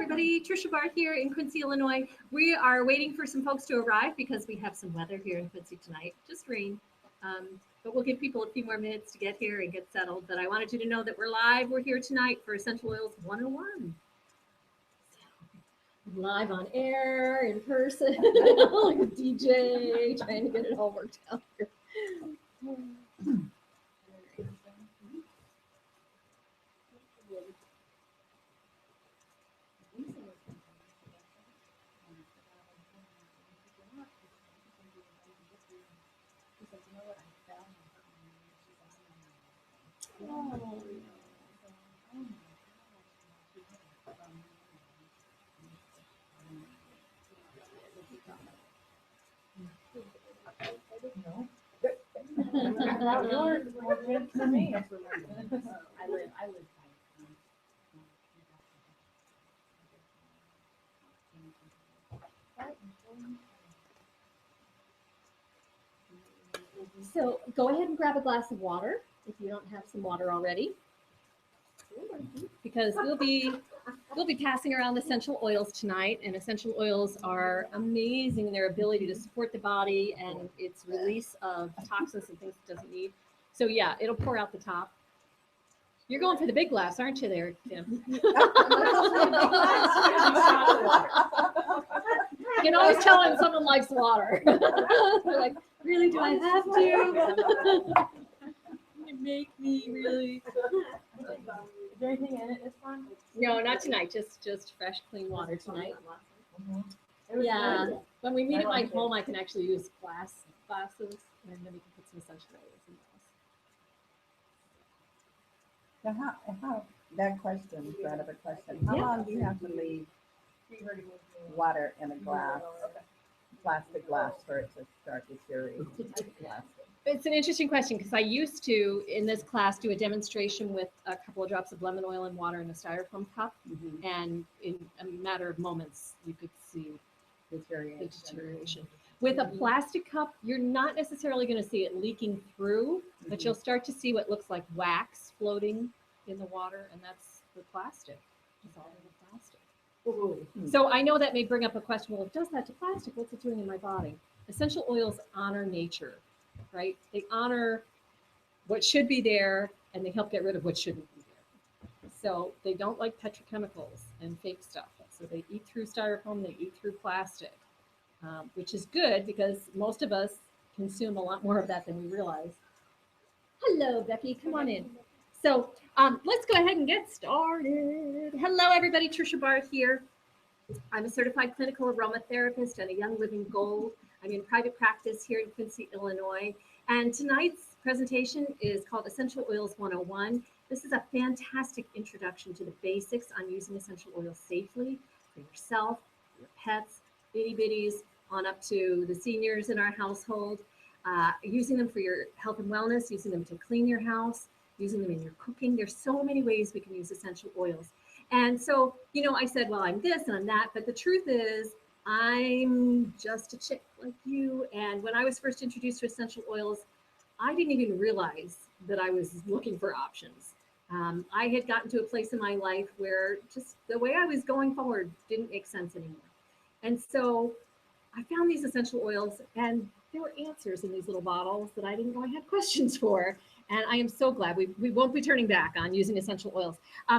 everybody. Trisha Barr here in Quincy, Illinois. We are waiting for some folks to arrive because we have some weather here in Quincy tonight, just rain. But we'll give people a few more minutes to get here and get settled. But I wanted you to know that we're live. We're here tonight for Essential Oils 101. Live on air, in person, like a DJ, trying to get it all worked out here. So go ahead and grab a glass of water if you don't have some water already, because we'll be passing around essential oils tonight, and essential oils are amazing in their ability to support the body and its release of toxins and things it doesn't need. So yeah, it'll pour out the top. You're going for the big glass, aren't you there, Tim? You can always tell when someone likes water. They're like, really, do I have to? You make me really. Is there anything in it this time? No, not tonight. Just fresh, clean water tonight. Yeah. When we meet at my home, I can actually use glasses, and then we can put some essential oils in those. So how that question brought up a question. How long do you have to leave water in a glass, plastic glass, for it to start deteriorating? It's an interesting question because I used to, in this class, do a demonstration with a couple of drops of lemon oil and water in a styrofoam cup. Mm-hmm. And in a matter of moments, you could see the deterioration. With a plastic cup, you're not necessarily going to see it leaking through, but you'll start to see what looks like wax floating in the water, and that's the plastic. It's all in the plastic. Mm-hmm. So I know that may bring up a question, well, it does that to plastic, what's it doing in my body? Essential oils honor nature, right? They honor what should be there, and they help get rid of what shouldn't be there. So they don't like petrochemicals and fake stuff. So they eat through styrofoam, they eat through plastic. Which is good because most of us consume a lot more of that than we realize. Hello, Becky, come on in. So let's go ahead and get started. Hello, everybody, Trisha Barr here. I'm a certified clinical aromatherapist and a Young Living Gold. I'm in private practice here in Quincy, Illinois. And tonight's presentation is called Essential Oils 101. This is a fantastic introduction to the basics on using essential oils safely for yourself, for your pets, itty bitties, on up to the seniors in our household, using them for your health and wellness, using them to clean your house, using them in your cooking. There's so many ways we can use essential oils. And so, you know, I said, well, I'm this and I'm that, but the truth is I'm just a chick like you. And when I was first introduced to essential oils, I didn't even realize that I was looking for options. I had gotten to a place in my life where just the way I was going forward didn't make sense anymore. And so I found these essential oils, and there were answers in these little bottles that I didn't know I had questions for. And I am so glad we won't be turning back on using essential oils.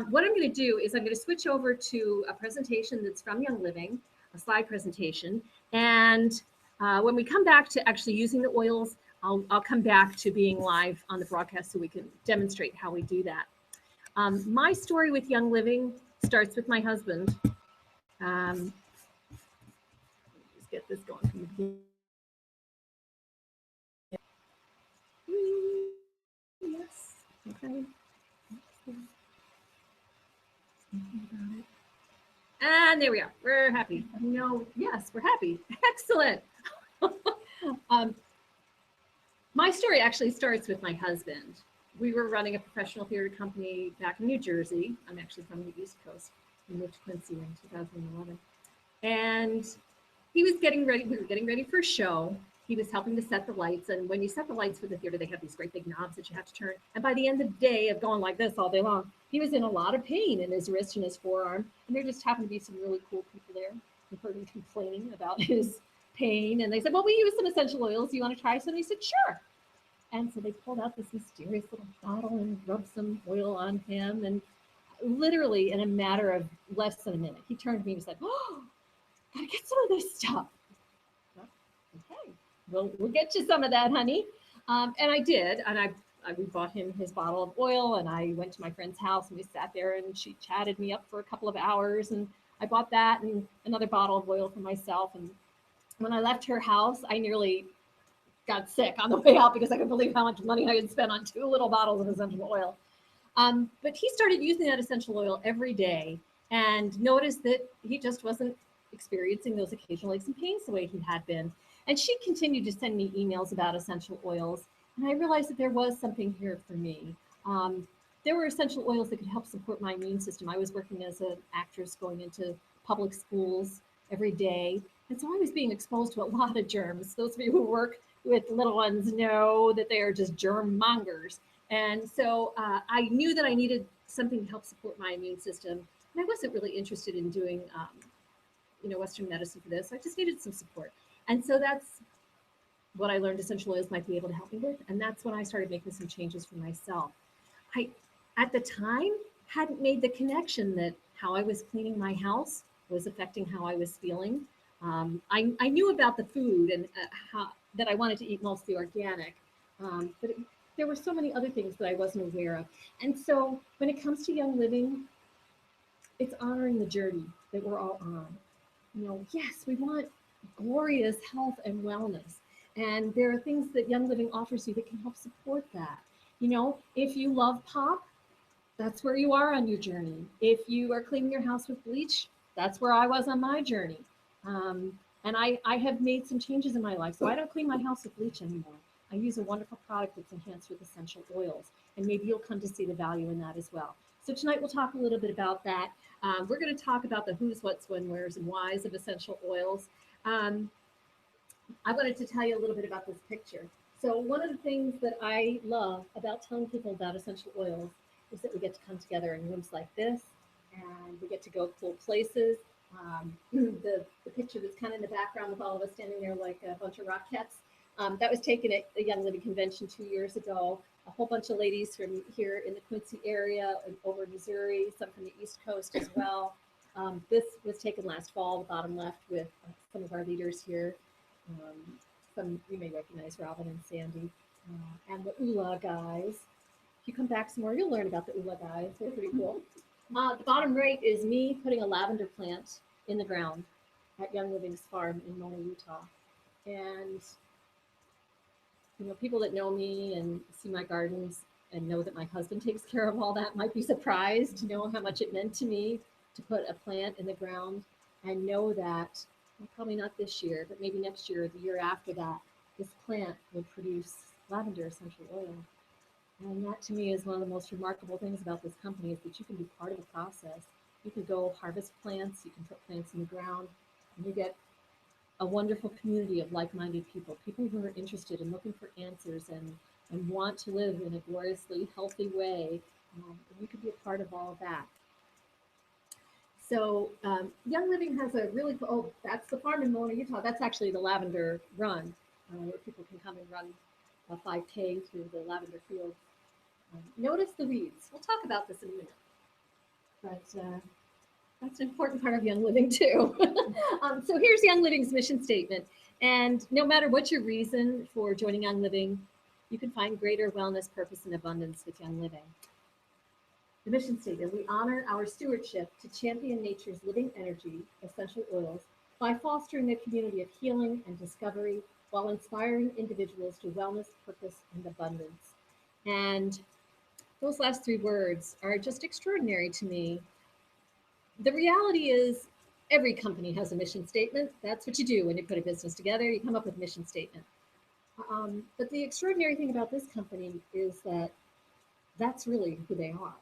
What I'm going to do is I'm going to switch over to a presentation that's from Young Living, a slide presentation. And when we come back to actually using the oils, I'll come back to being live on the broadcast so we can demonstrate how we do that. My story with Young Living starts with my husband. Get this going from the beginning. Yes. Okay. And there we are. We're happy. No, yes, we're happy. Excellent. My story actually starts with my husband. We were running a professional theater company back in New Jersey. I'm actually from the East Coast. We moved to Quincy in 2011. And he was getting ready. We were getting ready for a show. he was helping to set the lights. And when you set the lights for the theater, they have these great big knobs that you have to turn. And by the end of the day of going like this all day long, he was in a lot of pain in his wrist and his forearm. And there just happened to be some really cool people there who heard him complaining about his pain. And they said, well, we use some essential oils. You want to try some? And he said, sure. And so they pulled out this mysterious little bottle and rubbed some oil on him. And literally in a matter of less than a minute, he turned to me and was like, oh, gotta get some of this stuff. Okay, we'll get you some of that, honey. And I did, and we bought him his bottle of oil, and I went to my friend's house, and we sat there, and she chatted me up for a couple of hours, and I bought that and another bottle of oil for myself. And when I left her house, I nearly got sick on the way out because I couldn't believe how much money I had spent on 2 little bottles of essential oil. But he started using that essential oil every day and noticed that he just wasn't experiencing those occasional aches and pains the way he had been. And she continued to send me emails about essential oils. And I realized that there was something here for me. There were essential oils that could help support my immune system. I was working as an actress going into public schools every day. And so I was being exposed to a lot of germs. Those of you who work with little ones know that they are just germ mongers. And so I knew that I needed something to help support my immune system. And I wasn't really interested in doing, Western medicine for this. I just needed some support. And so that's what I learned essential oils might be able to help me with. And that's when I started making some changes for myself. I, at the time, hadn't made the connection that how I was cleaning my house was affecting how I was feeling. I knew about the food and that I wanted to eat mostly organic, but there were so many other things that I wasn't aware of. And so when it comes to Young Living, it's honoring the journey that we're all on. Yes, we want glorious health and wellness. And there are things that Young Living offers you that can help support that. If you love pop, that's where you are on your journey. If you are cleaning your house with bleach, that's where I was on my journey. And I have made some changes in my life. So I don't clean my house with bleach anymore. I use a wonderful product that's enhanced with essential oils. And maybe you'll come to see the value in that as well. So tonight we'll talk a little bit about that. We're going to talk about the who's, what's, when, where's, and whys of essential oils. I wanted to tell you a little bit about this picture. So one of the things that I love about telling people about essential oils is that we get to come together in rooms like this, and we get to go cool places. The picture that's kind of in the background with all of us standing there like a bunch of Rockettes, that was taken at the Young Living Convention 2 years ago. A whole bunch of ladies from here in the Quincy area and over Missouri, some from the East Coast as well. This was taken last fall, the bottom left, with some of our leaders here. Some you may recognize, Robin and Sandy, and the ULA guys. If you come back some more, you'll learn about the ULA guys. They're pretty cool. The bottom right is me putting a lavender plant in the ground at Young Living's farm in Mona, Utah. And people that know me and see my gardens and know that my husband takes care of all that might be surprised to know how much it meant to me to put a plant in the ground and know that, well, probably not this year, but maybe next year or the year after that, this plant will produce lavender essential oil. And that to me is one of the most remarkable things about this company is that you can be part of the process. You can go harvest plants, you can put plants in the ground, and you get a wonderful community of like-minded people who are interested in looking for answers and want to live in a gloriously healthy way. And you could be a part of all of that. So Young Living has a really cool, that's the farm in Mona, Utah. That's actually the lavender run, where people can come and run a 5K through the lavender fields. Notice the weeds. We'll talk about this in a minute. But that's an important part of Young Living too. So here's Young Living's mission statement. And no matter what your reason for joining Young Living, you can find greater wellness, purpose, and abundance with Young Living. The mission statement: we honor our stewardship to champion nature's living energy, essential oils, by fostering a community of healing and discovery while inspiring individuals to wellness, purpose, and abundance. And those last 3 words are just extraordinary to me. The reality is every company has a mission statement. That's what you do when you put a business together. You come up with a mission statement. But the extraordinary thing about this company is that that's really who they are.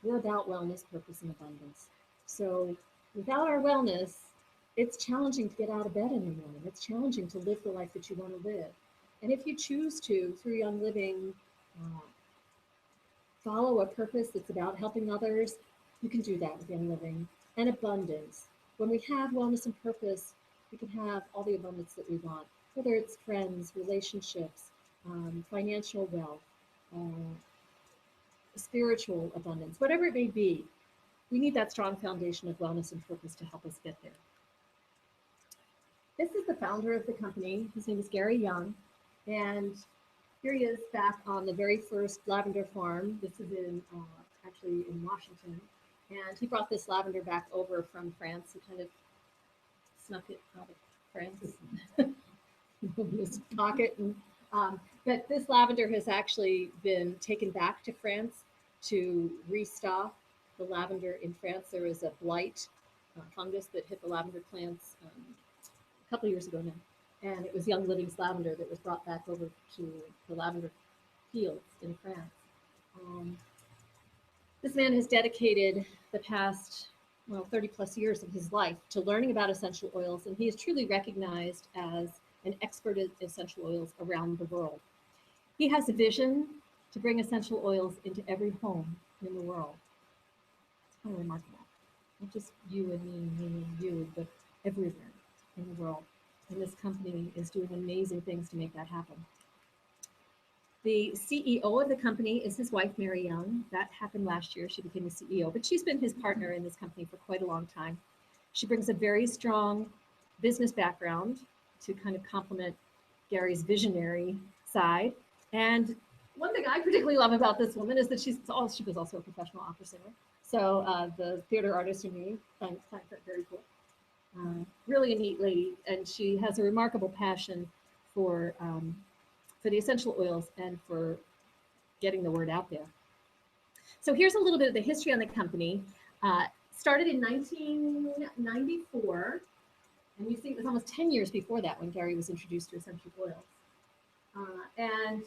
We're about wellness, purpose, and abundance. So without our wellness, it's challenging to get out of bed in the morning. It's challenging to live the life that you want to live. And if you choose to, through Young Living, uh, follow a purpose that's about helping others, you can do that with Young Living. And abundance. When we have wellness and purpose, we can have all the abundance that we want, whether it's friends, relationships, financial wealth, uh, spiritual abundance, whatever it may be. We need that strong foundation of wellness and purpose to help us get there. This is the founder of the company. His name is Gary Young. And here he is back on the very first lavender farm. This is actually in Washington. And he brought this lavender back over from France. He kind of snuck it out of France in his pocket. But this lavender has actually been taken back to France to restock the lavender in France. There was a blight fungus that hit the lavender plants a couple of years ago now. And it was Young Living's lavender that was brought back over to the lavender fields in France. This man has dedicated the past, 30 plus years of his life to learning about essential oils, and he is truly recognized as an expert in essential oils around the world. He has a vision to bring essential oils into every home in the world. It's kind of remarkable. Not just you and me and you, but everywhere in the world. And this company is doing amazing things to make that happen. The CEO of the company is his wife, Mary Young. That happened last year. She became the CEO, but she's been his partner in this company for quite a long time. She brings a very strong business background to kind of complement Gary's visionary side. And one thing I particularly love about this woman is that she was also a professional opera singer. So the theater artist in me finds that very cool. Really a neat lady, and she has a remarkable passion for the essential oils and for getting the word out there. So here's a little bit of the history on the company. Started in 1994, and you see it was almost 10 years before that when Gary was introduced to essential oils. And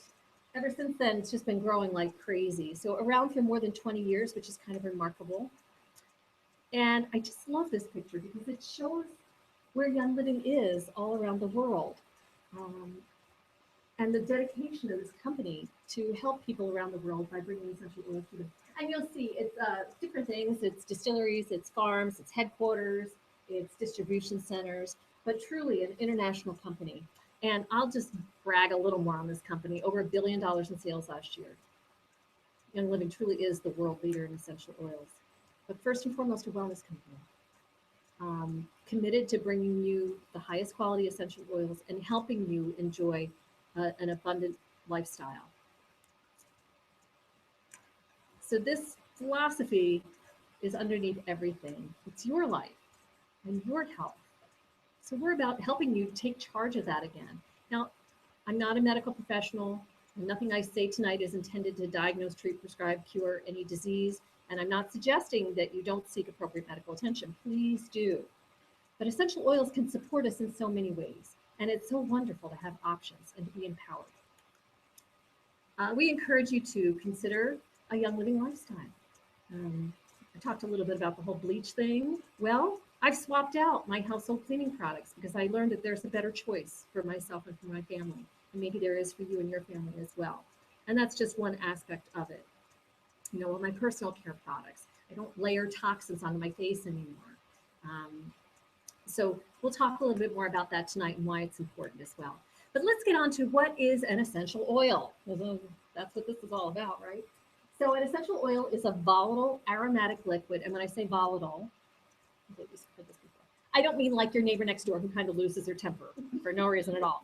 ever since then, it's just been growing like crazy. So around for more than 20 years, which is kind of remarkable. And I just love this picture because it shows where Young Living is all around the world. And the dedication of this company to help people around the world by bringing essential oils to them. And you'll see it's different things. It's distilleries, it's farms, it's headquarters, it's distribution centers, but truly an international company. And I'll just brag a little more on this company. Over $1 billion in sales last year. Young Living truly is the world leader in essential oils. But first and foremost, a wellness company. Committed to bringing you the highest quality essential oils and helping you enjoy an abundant lifestyle. So this philosophy is underneath everything. It's your life and your health. So we're about helping you take charge of that again. Now, I'm not a medical professional. Nothing I say tonight is intended to diagnose, treat, prescribe, cure any disease. And I'm not suggesting that you don't seek appropriate medical attention. Please do. But essential oils can support us in so many ways. And it's so wonderful to have options and to be empowered. We encourage you to consider a Young Living lifestyle. I talked a little bit about the whole bleach thing. Well, I've swapped out my household cleaning products because I learned that there's a better choice for myself and for my family. And maybe there is for you and your family as well. And that's just one aspect of it. With my personal care products, I don't layer toxins onto my face anymore. So we'll talk a little bit more about that tonight and why it's important as well. But let's get on to what is an essential oil. That's what this is all about, right? So an essential oil is a volatile aromatic liquid. And when I say volatile, I don't mean like your neighbor next door who kind of loses their temper for no reason at all.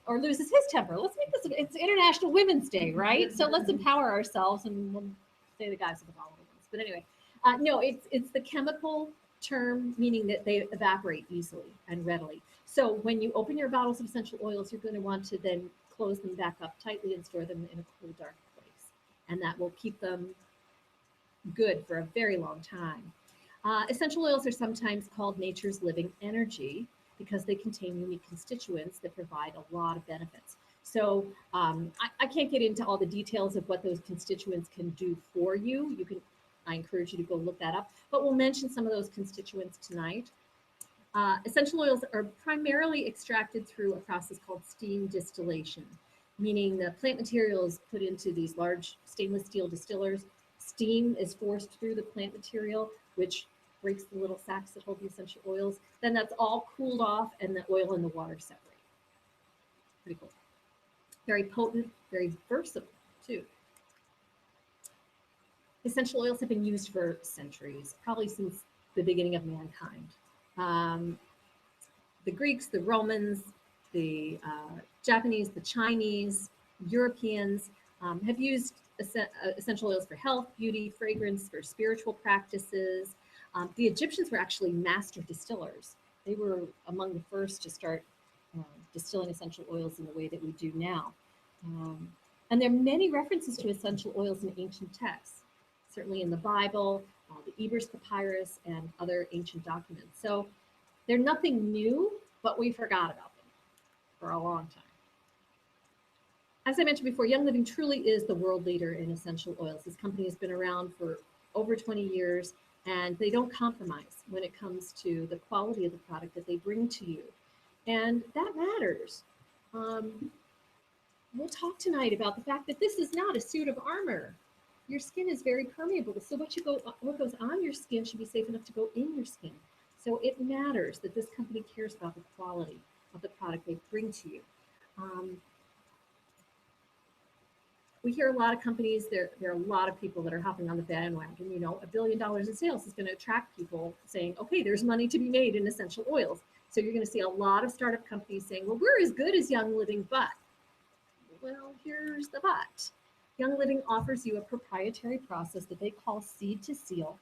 Or loses his temper. Let's make this, it's International Women's Day, right? So let's empower ourselves and we'll say the guys are the volatile ones. But anyway, no, it's the chemical term, meaning that they evaporate easily and readily. So when you open your bottles of essential oils, you're going to want to then close them back up tightly and store them in a cool, dark place. And that will keep them good for a very long time. Essential oils are sometimes called nature's living energy because they contain unique constituents that provide a lot of benefits. So I can't get into all the details of what those constituents can do for you. I encourage you to go look that up, but we'll mention some of those constituents tonight. Essential oils are primarily extracted through a process called steam distillation, meaning the plant material is put into these large stainless steel distillers. Steam is forced through the plant material, which breaks the little sacs that hold the essential oils. Then that's all cooled off, and the oil and the water separate. Pretty cool. Very potent, very versatile, too. Essential oils have been used for centuries, probably since the beginning of mankind. The Greeks, the Romans, the Japanese, the Chinese, Europeans have used essential oils for health, beauty, fragrance, for spiritual practices. The Egyptians were actually master distillers. They were among the first to start distilling essential oils in the way that we do now. And there are many references to essential oils in ancient texts, certainly in the Bible, the Ebers Papyrus, and other ancient documents. So they're nothing new, but we forgot about them for a long time. As I mentioned before, Young Living truly is the world leader in essential oils. This company has been around for over 20 years, and they don't compromise when it comes to the quality of the product that they bring to you. And that matters. We'll talk tonight about the fact that this is not a suit of armor. Your skin is very permeable, so what goes on your skin should be safe enough to go in your skin. So it matters that this company cares about the quality of the product they bring to you. We hear a lot of companies, there are a lot of people that are hopping on the bandwagon. You know, $1 billion in sales is going to attract people saying, okay, there's money to be made in essential oils. So you're going to see a lot of startup companies saying, well, we're as good as Young Living, but, well, here's the but. Young Living offers you a proprietary process that they call seed to seal,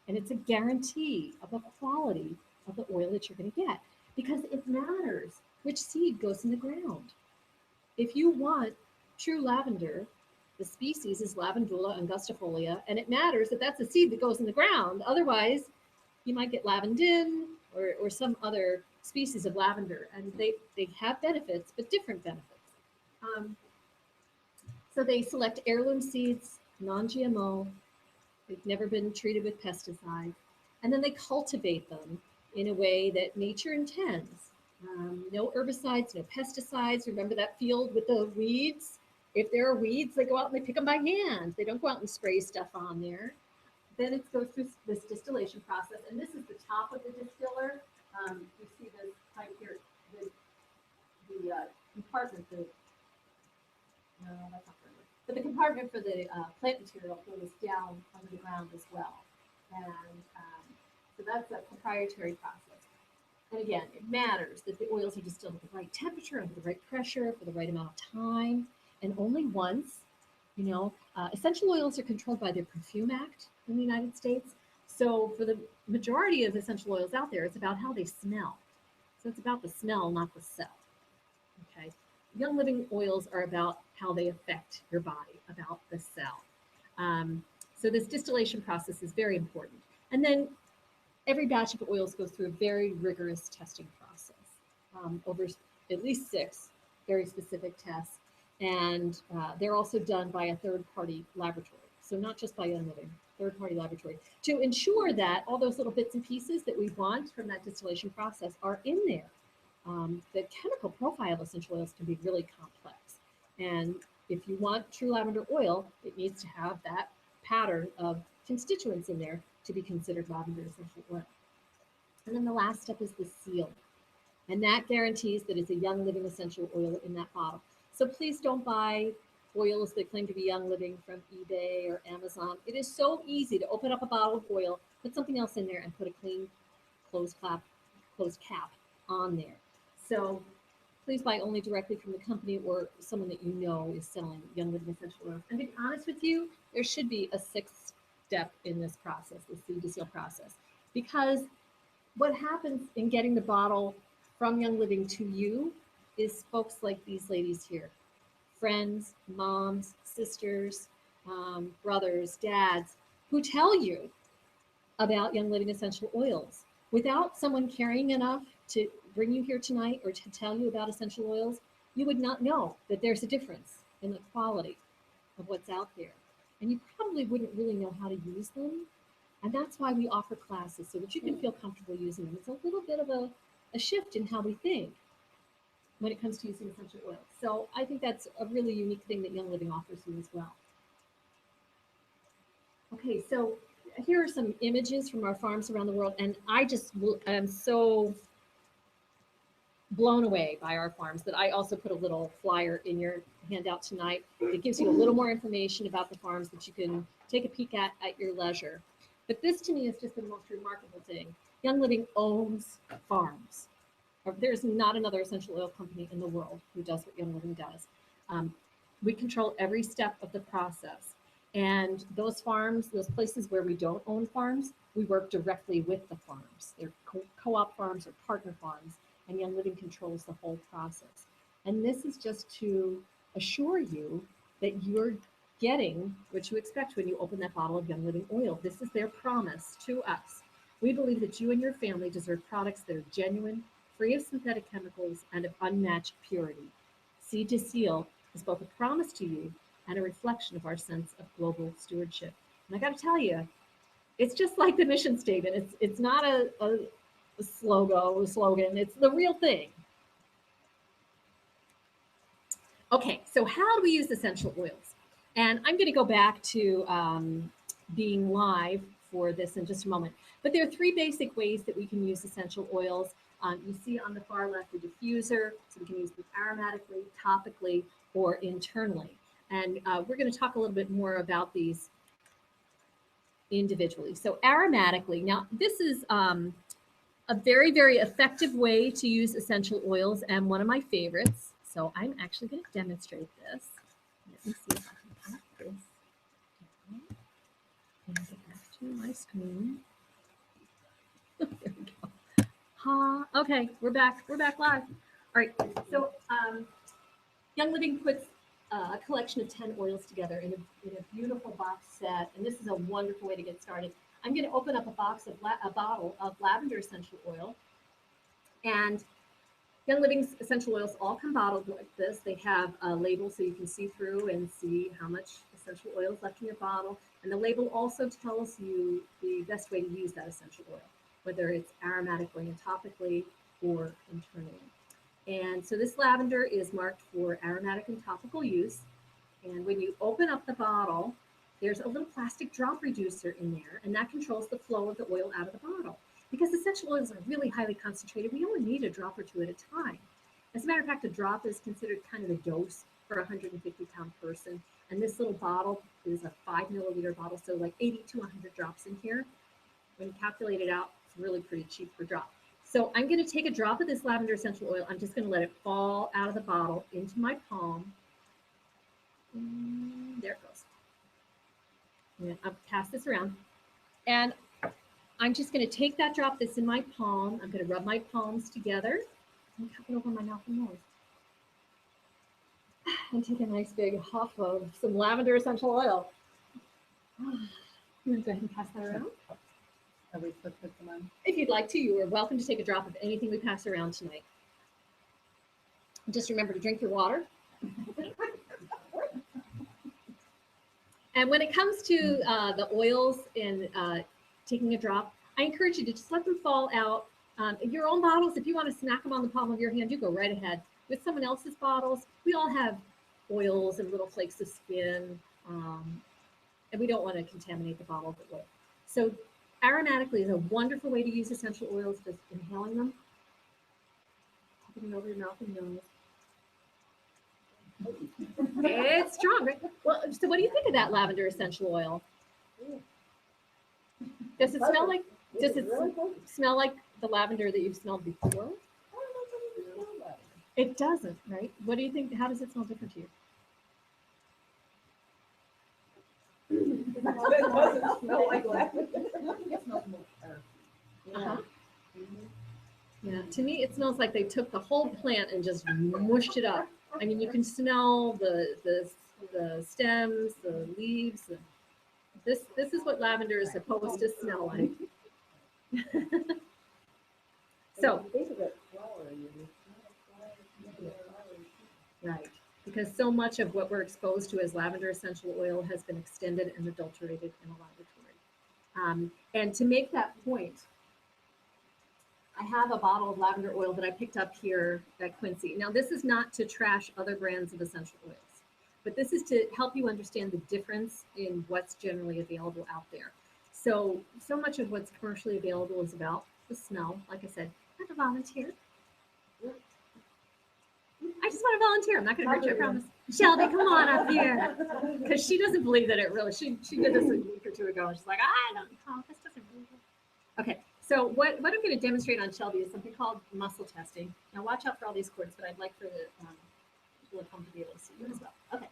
and it's a guarantee of the quality of the oil that you're going to get, because it matters which seed goes in the ground. If you want true lavender, the species is Lavandula angustifolia, and it matters that that's a seed that goes in the ground. Otherwise, you might get lavandin or some other species of lavender, and they have benefits, but different benefits. So they select heirloom seeds, non-GMO. They've never been treated with pesticides. And then they cultivate them in a way that nature intends. No herbicides, no pesticides. Remember that field with the weeds? If there are weeds, they go out and they pick them by hand. They don't go out and spray stuff on there. Then it goes through this distillation process. And this is the top of the distiller. You see this pipe here, the compartment, no, that's not very good. But the compartment for the plant material goes down under the ground as well. And so that's a proprietary process. And again, it matters that the oils are distilled at the right temperature, under the right pressure, for the right amount of time, and only once. You know, essential oils are controlled by the Perfume Act in the United States. So for the majority of essential oils out there, it's about how they smell. So it's about the smell, not the cell. Okay. Young Living oils are about how they affect your body, about the cell. So this distillation process is very important. And then every batch of oils goes through a very rigorous testing process, over at least 6 very specific tests. And they're also done by a third-party laboratory. So not just by Young Living, third-party laboratory, to ensure that all those little bits and pieces that we want from that distillation process are in there. The chemical profile of essential oils can be really complex. And if you want true lavender oil, it needs to have that pattern of constituents in there to be considered lavender essential oil. And then the last step is the seal. And that guarantees that it's a Young Living essential oil in that bottle. So please don't buy oils that claim to be Young Living from eBay or Amazon. It is so easy to open up a bottle of oil, put something else in there, and put a clean closed cap on there. So please buy only directly from the company or someone that you know is selling Young Living essential oils. And to be honest with you, there should be a 6th step in this process, the seed to seal process, because what happens in getting the bottle from Young Living to you is folks like these ladies here, friends, moms, sisters, brothers, dads, who tell you about Young Living essential oils. Without someone caring enough to bring you here tonight or to tell you about essential oils, you would not know that there's a difference in the quality of what's out there. And you probably wouldn't really know how to use them And that's why we offer classes so that you can feel comfortable using them. It's a little bit of a shift in how we think when it comes to using essential oils. So I think that's a really unique thing that Young Living offers you as well. Okay, so here are some images from our farms around the world, and I just am so blown away by our farms that I also put a little flyer in your handout tonight. It gives you a little more information about the farms that you can take a peek at your leisure. But this to me is just the most remarkable thing. Young Living owns farms. There's not another essential oil company in the world who does what Young Living does. We control every step of the process. And those farms, those places where we don't own farms, we work directly with the farms. They're co-op farms or partner farms, and Young Living controls the whole process. And this is just to assure you that you're getting what you expect when you open that bottle of Young Living oil. This is their promise to us. We believe that you and your family deserve products that are genuine, free of synthetic chemicals, and of unmatched purity. Seed to Seal is both a promise to you and a reflection of our sense of global stewardship. And I got to tell you, it's just like the mission statement. It's not a slogan. It's the real thing. Okay, so how do we use essential oils? And I'm going to go back to being live for this in just a moment. But there are three basic ways that we can use essential oils. You see on the far left the diffuser, so we can use them aromatically, topically, or internally. And we're going to talk a little bit more about these individually. So aromatically, now this is a very, very effective way to use essential oils and one of my favorites. So I'm actually going to demonstrate this. Let me see if I can pop this down and get back to my screen. There we go. Okay, we're back live. All right, so Young Living puts a collection of 10 oils together in a beautiful box set, and this is a wonderful way to get started. I'm going to open up a bottle of lavender essential oil, and Young Living's essential oils all come bottled like this. They have a label so you can see through and see how much essential oil is left in your bottle, and the label also tells you the best way to use that essential oil, whether it's aromatically and topically or internally. And so this lavender is marked for aromatic and topical use. And when you open up the bottle, there's a little plastic drop reducer in there, and that controls the flow of the oil out of the bottle. Because essential oils are really highly concentrated, we only need a drop or two at a time. As a matter of fact, a drop is considered kind of a dose for a 150-pound person. And this little bottle is a 5-milliliter bottle, so like 80 to 100 drops in here. When you calculate it out, it's really pretty cheap per drop. So I'm going to take a drop of this lavender essential oil. I'm just going to let it fall out of the bottle into my palm. There it goes. I'll pass this around. And I'm just going to take that drop that's in my palm. I'm going to rub my palms together and cup it over my mouth and nose. And take a nice big huff of some lavender essential oil. I'm going to go ahead and pass that around. Are we supposed to put them on? If you'd like to, you are welcome to take a drop of anything we pass around tonight. Just remember to drink your water. And when it comes to the oils and taking a drop, I encourage you to just let them fall out. Your own bottles, if you want to snack them on the palm of your hand, you go right ahead. With someone else's bottles, we all have oils and little flakes of skin, and we don't want to contaminate the bottle of oil. So aromatically is a wonderful way to use essential oils, just inhaling them, putting them over your mouth and nose. It's strong, right? Well, so what do you think of that lavender essential oil? Does it smell like? Does it smell like the lavender that you've smelled before? It doesn't, right? What do you think? How does it smell different to you? It doesn't smell like lavender. It smells more earthy. Yeah, to me, it smells like they took the whole plant and just mushed it up. I mean, you can smell the stems, the leaves. This is what lavender is supposed to smell like. So, right, because so much of what we're exposed to as lavender essential oil has been extended and adulterated in a laboratory. And to make that point, I have a bottle of lavender oil that I picked up here at Quincy. Now, this is not to trash other brands of essential oils, but this is to help you understand the difference in what's generally available out there. So much of what's commercially available is about the smell. Like I said, I have a volunteer. I just want to volunteer. I'm not going to hurt you, I promise. Shelby, come on up here. Because she doesn't believe that it really, she did this a week or two ago, and she's like, I don't know, this doesn't really work. Okay, so what I'm going to demonstrate on Shelby is something called muscle testing. Now watch out for all these cords, but I'd like for the people at home to be able to see you as well. Okay.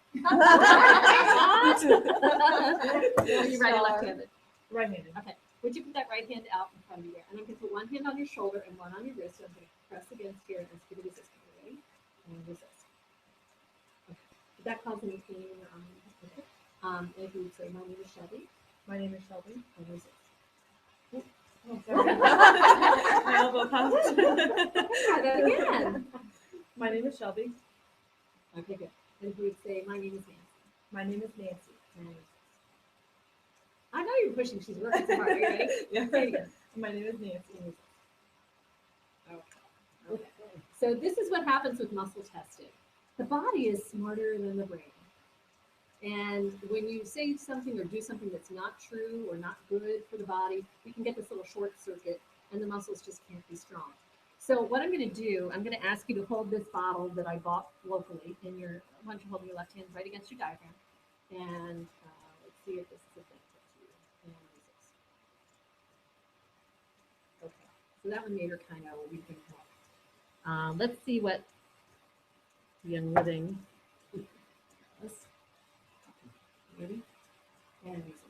Are you right or left-handed? Right-handed. Okay. Would you put that right hand out in front of you there? And I'm going to put one hand on your shoulder and one on your wrist. So I'm going to press against here and ask you to resist. Ready? And resist. Okay. Did that cause any pain in your arm? Okay. If you would say, my name is Shelby. My name is Shelby. And resist. Oh, sorry. My elbow popped. Try that again. My name is Shelby. Okay, good. And if you would say, my name is Nancy. My name is Nancy. And resist. I know you're pushing. She's working so hard. Are you ready? Yeah. Say it again. My name is Nancy. Okay. Okay. So this is what happens with muscle testing. The body is smarter than the brain. And when you say something or do something that's not true or not good for the body, you can get this little short circuit and the muscles just can't be strong. So what I'm going to do, I'm going to ask you to hold this bottle that I bought locally in your, why don't you hold your left hand right against your diaphragm. And let's see if this is a benefit to you. And resist. Okay, so that one made her kind of weeping. Let's see what Young Living does. Ready? And resist.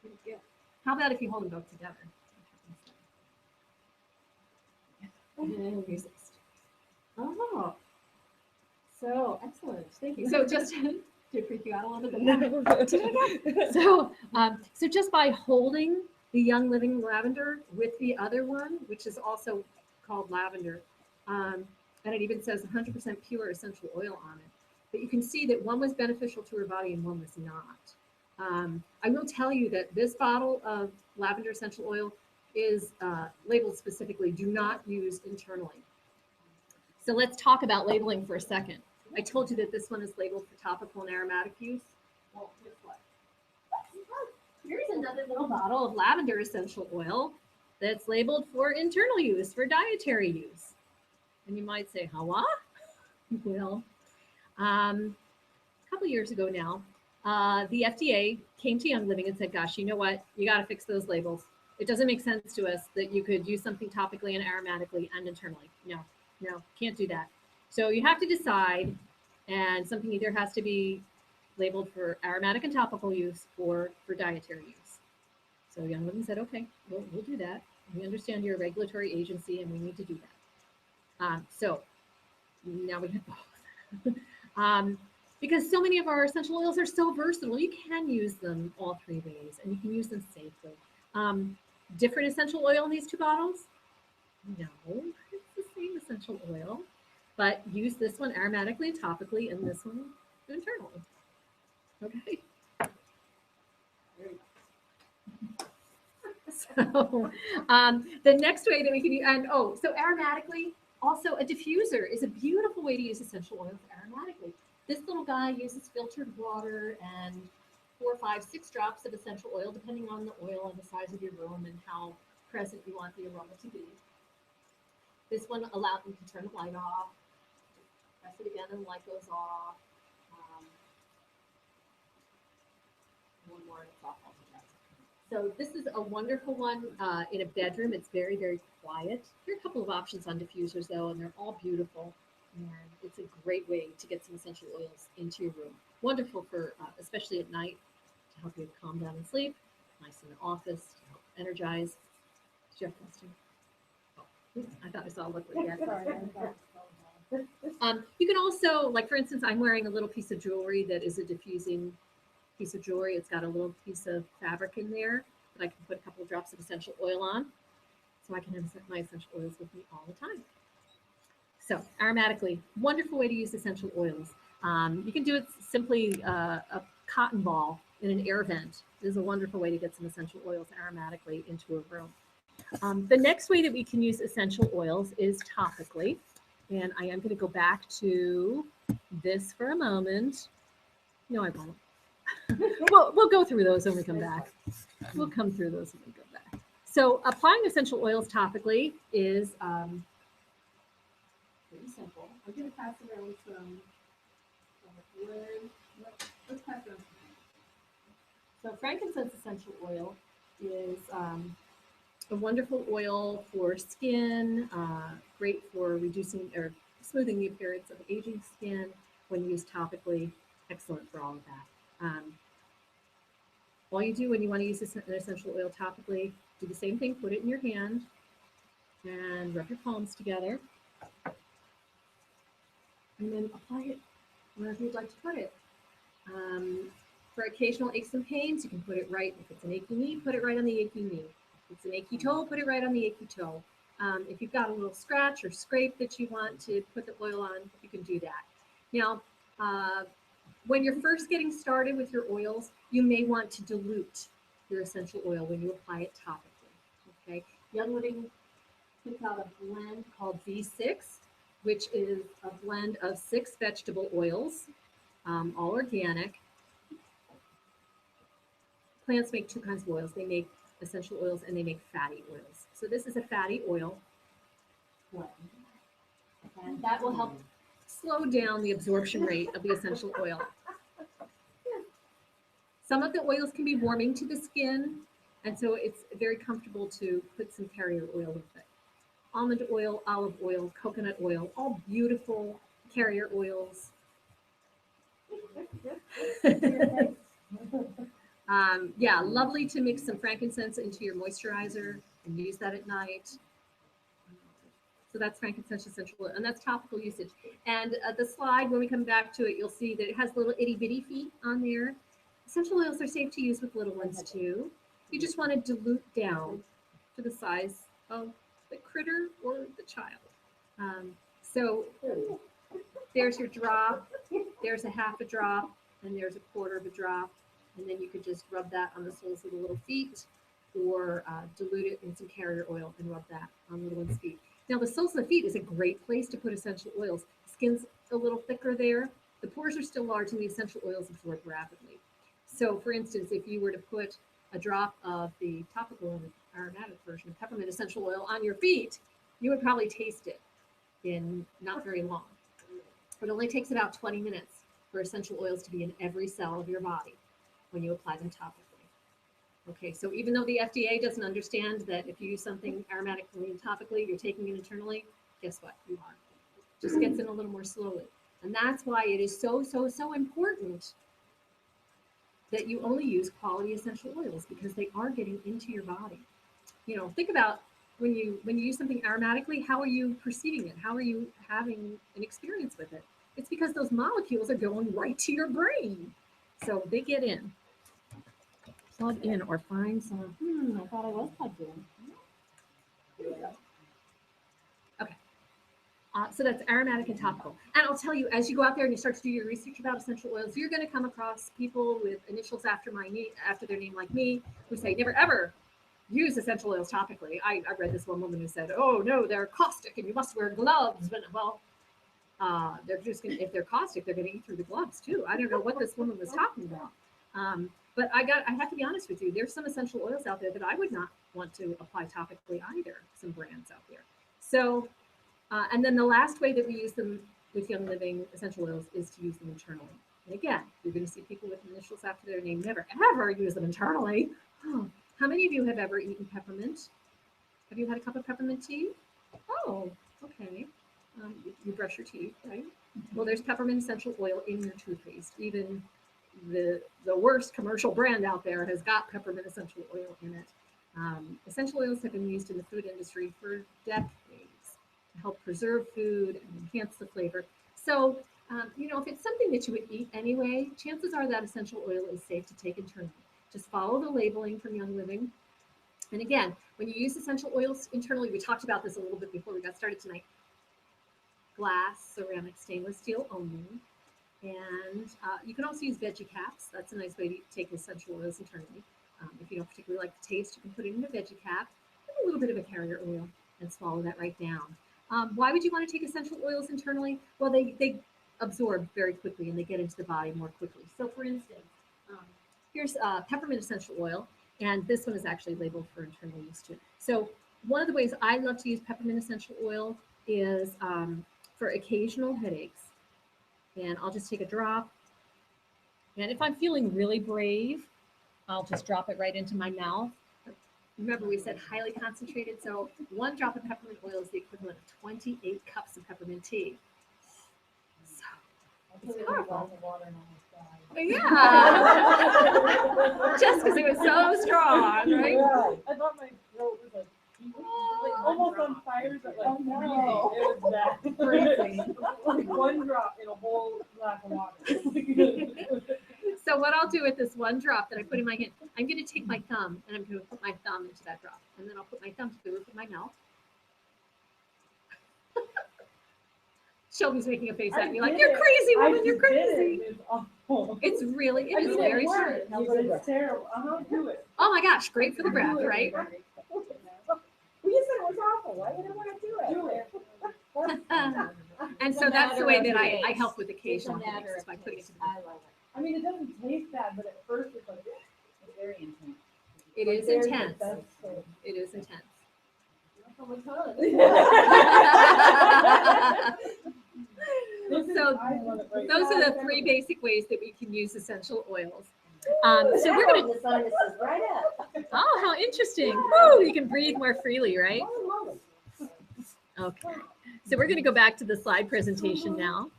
Pretty good. How about if you hold them both together? And resist. Oh, so excellent. Thank you. So just to freak you out a little bit. So just by holding the Young Living lavender with the other one, which is also called lavender, and it even says 100% pure essential oil on it. But you can see that one was beneficial to her body and one was not. I will tell you that this bottle of lavender essential oil is labeled specifically, do not use internally. So let's talk about labeling for a second. I told you that this one is labeled for topical and aromatic use. Well, guess what? Here's another little bottle of lavender essential oil that's labeled for internal use, for dietary use. And you might say, how? Well, a couple years ago now, the FDA came to Young Living and said, gosh, you know what? You got to fix those labels. It doesn't make sense to us that you could use something topically and aromatically and internally. No, can't do that. So you have to decide, and something either has to be labeled for aromatic and topical use or for dietary use. So Young Living said, okay, we'll do that. We understand you're a regulatory agency and we need to do that. So now we have both. Because so many of our essential oils are so versatile, you can use them all three ways and you can use them safely. Different essential oil in these two bottles? No, it's the same essential oil, but use this one aromatically and topically and this one internally. Okay. So the next way that we can use, and so aromatically, also a diffuser is a beautiful way to use essential oils aromatically. This little guy uses filtered water and 4, 5, 6 drops of essential oil, depending on the oil and the size of your room and how present you want the aroma to be. This one allows you to turn the light off, press it again and the light goes off. One more and it's off altogether. So this is a wonderful one in a bedroom. It's very, very quiet. There are a couple of options on diffusers though, and they're all beautiful. And it's a great way to get some essential oils into your room. Wonderful for, especially at night, to help you calm down and sleep. Nice in the office to help energize. Did you have a question? I thought I saw a liquid. Yeah. You can also, like for instance, I'm wearing a little piece of jewelry that is a diffusing piece of jewelry. It's got a little piece of fabric in there that I can put a couple of drops of essential oil on. So I can have my essential oils with me all the time. So aromatically, wonderful way to use essential oils. You can do it simply a cotton ball in an air vent is a wonderful way to get some essential oils aromatically into a room. The next way that we can use essential oils is topically. And I am going to go back to this for a moment. No, I won't. We'll go through those when we come back. We'll come through those when we go back. So applying essential oils topically is pretty simple. I'm going to pass around some wood. Let's pass around some. So frankincense essential oil is a wonderful oil for skin, great for reducing or smoothing the appearance of aging skin when used topically. Excellent for all of that. All you do when you want to use an essential oil topically, do the same thing, put it in your hand and rub your palms together. And then apply it wherever you'd like to put it. For occasional aches and pains, you can put it right, if it's an achy knee, put it right on the achy knee. If it's an achy toe, put it right on the achy toe. If you've got a little scratch or scrape that you want to put the oil on, you can do that. Now, when you're first getting started with your oils, you may want to dilute your essential oil when you apply it topically. Okay, Young Living puts out a blend called V6, which is a blend of 6 vegetable oils, all organic. Plants make 2 kinds of oils. They make essential oils and they make fatty oils. So this is a fatty oil blend, and that will help slow down the absorption rate of the essential oil. Some of the oils can be warming to the skin, and so it's very comfortable to put some carrier oil with it. Almond oil, olive oil, coconut oil, all beautiful carrier oils. Yeah, lovely to mix some frankincense into your moisturizer and use that at night. So that's frankincense essential oil, and that's topical usage. And the slide, when we come back to it, you'll see that it has little itty bitty feet on there. Essential oils are safe to use with little ones too. You just want to dilute down to the size of the critter or the child. So there's your drop, there's a half a drop, and there's a quarter of a drop. And then you could just rub that on the soles of the little feet, or dilute it in some carrier oil and rub that on the little one's feet. Now, the soles of the feet is a great place to put essential oils. Skin's a little thicker there. The pores are still large and the essential oils absorb rapidly. So, for instance, if you were to put a drop of the topical and aromatic version of peppermint essential oil on your feet, you would probably taste it in not very long. It only takes about 20 minutes for essential oils to be in every cell of your body when you apply them topically. Okay, so even though the FDA doesn't understand that if you use something aromatically and topically, you're taking it internally, guess what? You are. It just gets in a little more slowly. And that's why it is so, so, so important that you only use quality essential oils, because they are getting into your body. You know, think about when you use something aromatically, how are you perceiving it? How are you having an experience with it? It's because those molecules are going right to your brain. So they get in. Plug in or find some. I thought I was plugged in. Here we go. Okay. So that's aromatic and topical. And I'll tell you, as you go out there and you start to do your research about essential oils, you're going to come across people with initials after their name, like me, who say never ever use essential oils topically. I read this one woman who said, "Oh no, they're caustic and you must wear gloves." But well, they're just gonna, if they're caustic, they're going to eat through the gloves too. I don't know what this woman was talking about. But I have to be honest with you. There's some essential oils out there that I would not want to apply topically either. Some brands out there. So, and then the last way that we use them with Young Living essential oils is to use them internally. And again, you're going to see people with initials after their name never ever use them internally. Oh, how many of you have ever eaten peppermint? Have you had a cup of peppermint tea? Oh, okay. You brush your teeth, right? Well, there's peppermint essential oil in your toothpaste. Even the worst commercial brand out there has got peppermint essential oil in it. Essential oils have been used in the food industry for decades to help preserve food and enhance the flavor. So, you know, if it's something that you would eat anyway, chances are that essential oil is safe to take internally. Just follow the labeling from Young Living. And again, when you use essential oils internally, we talked about this a little bit before we got started tonight. Glass, ceramic, stainless steel only. And you can also use veggie caps. That's a nice way to take essential oils internally. If you don't particularly like the taste, you can put it in a veggie cap with a little bit of a carrier oil and swallow that right down. Why would you want to take essential oils internally? Well, they absorb very quickly and they get into the body more quickly. So for instance, here's peppermint essential oil, and this one is actually labeled for internal use too. So one of the ways I love to use peppermint essential oil is for occasional headaches. And I'll just take a drop. And if I'm feeling really brave, I'll just drop it right into my mouth. Remember, we said highly concentrated, so 1 drop of peppermint oil is the equivalent of 28 cups of peppermint tea. So, it's powerful. Yeah. Just because it was so strong, right? I thought my throat was like almost on fire, but like no. it was that crazy. Like 1 drop in a whole glass of water. So what I'll do with this 1 drop that I put in my hand, I'm going to take my thumb and I'm going to put my thumb into that drop. And then I'll put my thumb to the roof of my mouth. Shelby's making a face at me like, you're crazy, woman, you're crazy. It's awful. It is very true. It's terrible. I'm not do it. Oh my gosh, great for the breath, right? Well, you said it was awful. Why didn't want to do it? And so that's the way that I help with occasional headaches is by putting it to the I love it. I mean, it doesn't taste bad, but at first it's like, It's very intense. It is there's the intense. best thing. It is intense. So I love it right those now. are the 3 basic ways that we can use essential oils. So we're going to, The sinuses right up. oh, how interesting. Woo, you can breathe more freely, right? Okay. So we're going to go back to the slide presentation now.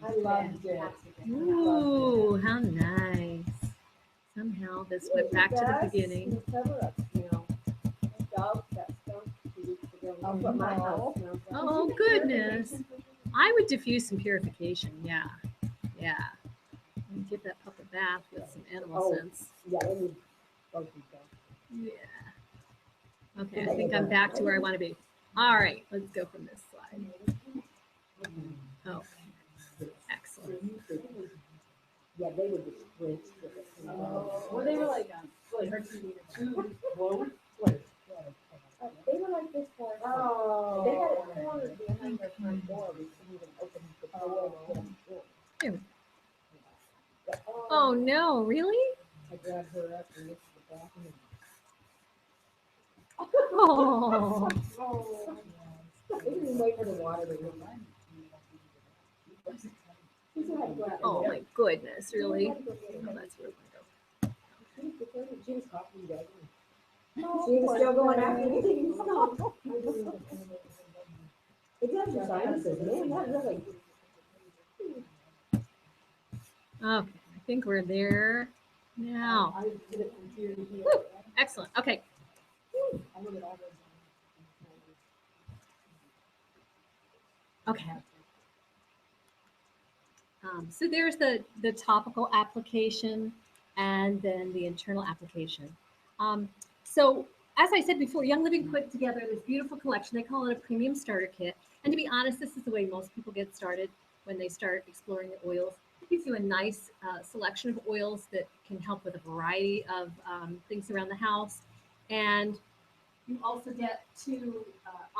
I loved it. Ooh, how nice. Somehow this went back to the beginning. Oh, goodness. I would diffuse some purification. Yeah. Yeah. And give that pup a bath with some animal scents. Yeah, they need both of Yeah. Okay, I think I'm back to where I want to be. All right, let's go from this slide. Oh, excellent. Yeah, they would just switch. Well, they were like 2 close. They were like this for. Oh. They had a corner behind their front door. We couldn't even open the door. to get them through. Oh, no, really? I grabbed her up and lifted the bathroom. Oh, We didn't even wait for the water to run. oh my goodness, really? Oh, that's really She was talking to She was still going after me. It does your sinuses, man, that really. Okay, I think we're there now. I did it from here to here. Woo, excellent. Okay. I look at all those. Okay. So there's the topical application and then the internal application. So as I said before, Young Living put together this beautiful collection. They call it a premium starter kit. And to be honest, this is the way most people get started when they start exploring the oils. It gives you a nice selection of oils that can help with a variety of things around the house. And you also get 2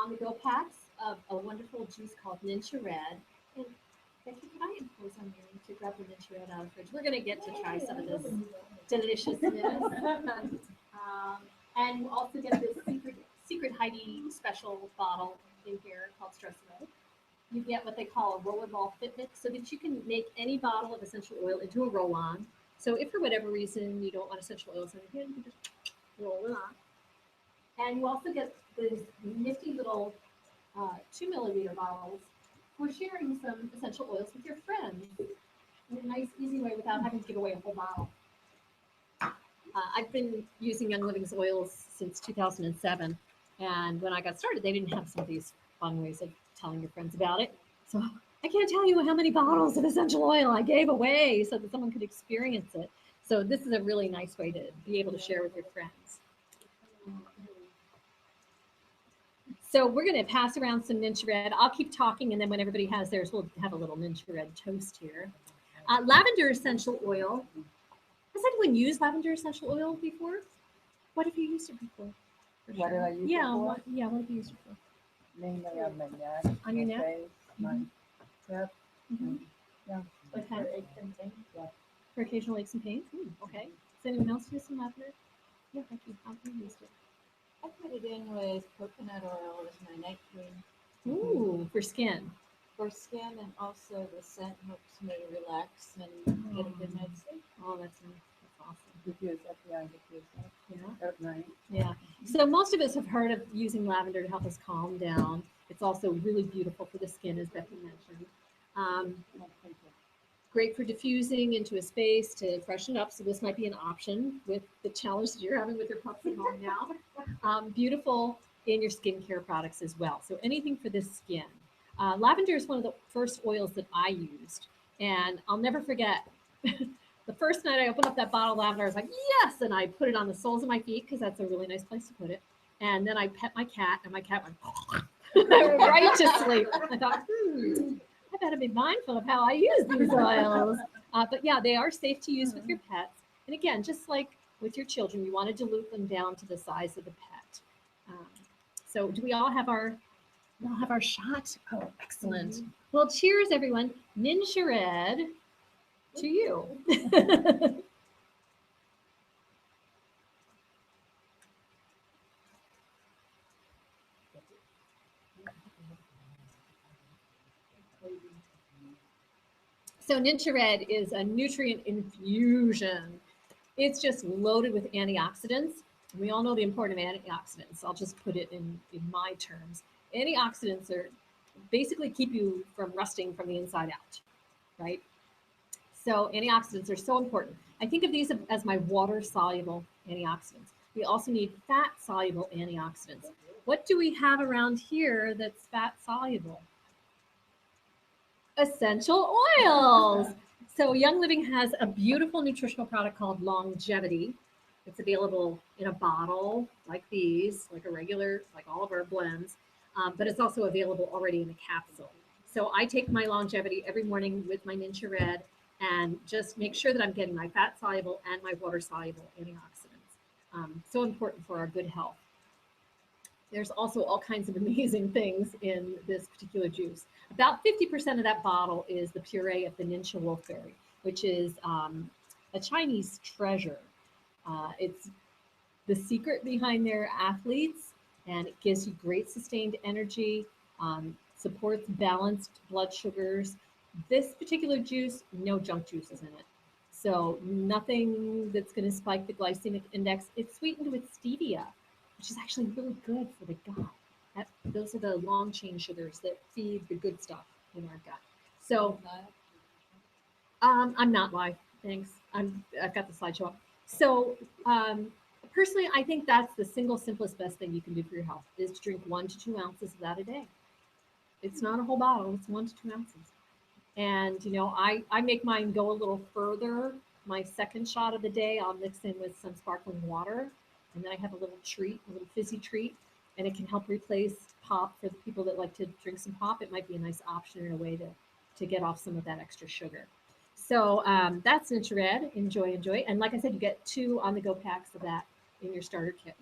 on-the-go packs of a wonderful juice called Ninja Red. And Becky, can I impose on you to grab the Ninja Red out of the fridge? We're going to get to try some of this deliciousness. And you also get this secret Heidi special bottle in here called Stress Mode. You get what they call a rollerball fit mix so that you can make any bottle of essential oil into a roll-on. So if for whatever reason you don't want essential oils in here, you can just roll it on. And you also get these nifty little 2 milliliter bottles for sharing some essential oils with your friends in a nice, easy way without having to give away a whole bottle. I've been using Young Living's oils since 2007. And when I got started, they didn't have some of these fun ways of telling your friends about it. So I can't tell you how many bottles of essential oil I gave away so that someone could experience it. So this is a really nice way to be able to share with your friends. So we're going to pass around some Ninja Red. I'll keep talking, and then when everybody has theirs, we'll have a little Ninja Red toast here. Lavender essential oil. Has anyone used lavender essential oil before? What have you used it before? What did I use it Yeah, for? what have you used it for? Mainly on my neck. On your my neck? face, my hip. Mhm. Yeah. Okay. For occasional aches and pains? Okay. Does anyone else use some lavender? Yeah, thank you. How have you used it? I put it in with coconut oil as my night cream Ooh, for skin. for skin, and also the scent helps me relax and get a good night's sleep. Oh, that's nice. That's awesome. Diffuse it, yeah, diffuse it Yeah. at night. Yeah. So most of us have heard of using lavender to help us calm down. It's also really beautiful for the skin, as Becky mentioned. Great for diffusing into a space to freshen up. So this might be an option with the challenge that you're having with your pups at home now. Beautiful in your skincare products as well. So anything for the skin. Lavender is one of the first oils that I used. And I'll never forget the first night I opened up that bottle of lavender, I was like, yes! And I put it on the soles of my feet because that's a really nice place to put it. And then I pet my cat, and my cat went right to sleep. I thought, I better be mindful of how I use these oils. But yeah, they are safe to use with your pets. And again, just like with your children, you want to dilute them down to the size of the pet. So do we all have our shot? Oh, excellent. Well, cheers, everyone. Ninja Red to you. So Ninja Red is a nutrient infusion. It's just loaded with antioxidants. We all know the importance of antioxidants. I'll just put it in my terms. Antioxidants are basically keep you from rusting from the inside out, right? So antioxidants are so important. I think of these as my water-soluble antioxidants. We also need fat-soluble antioxidants. What do we have around here that's fat-soluble? Essential oils. So Young Living has a beautiful nutritional product called Longevity. It's available in a bottle like these, like a regular, like all of our blends, but it's also available already in a capsule. So I take my Longevity every morning with my Ninja Red and just make sure that I'm getting my fat soluble and my water soluble antioxidants. So important for our good health. There's also all kinds of amazing things in this particular juice. About 50% of that bottle is the puree of the Ninja wolfberry, which is a Chinese treasure. It's the secret behind their athletes, and it gives you great sustained energy, supports balanced blood sugars. This particular juice, no junk juices in it. So nothing that's going to spike the glycemic index. It's sweetened with stevia, which is actually really good for the gut. Those are the long chain sugars that feed the good stuff in our gut. So I'm not live, thanks. I've got the slideshow up. So personally, I think that's the single simplest best thing you can do for your health is to drink 1 to 2 ounces of that a day. It's not a whole bottle, it's 1 to 2 ounces. And you know, I make mine go a little further. My second shot of the day, I'll mix in with some sparkling water, and then I have a little treat, a little fizzy treat, and it can help replace pop for the people that like to drink some pop. It might be a nice option in a way to get off some of that extra sugar. So that's Ninja Red. Enjoy. And like I said, you get 2 on-the-go packs of that in your starter kit.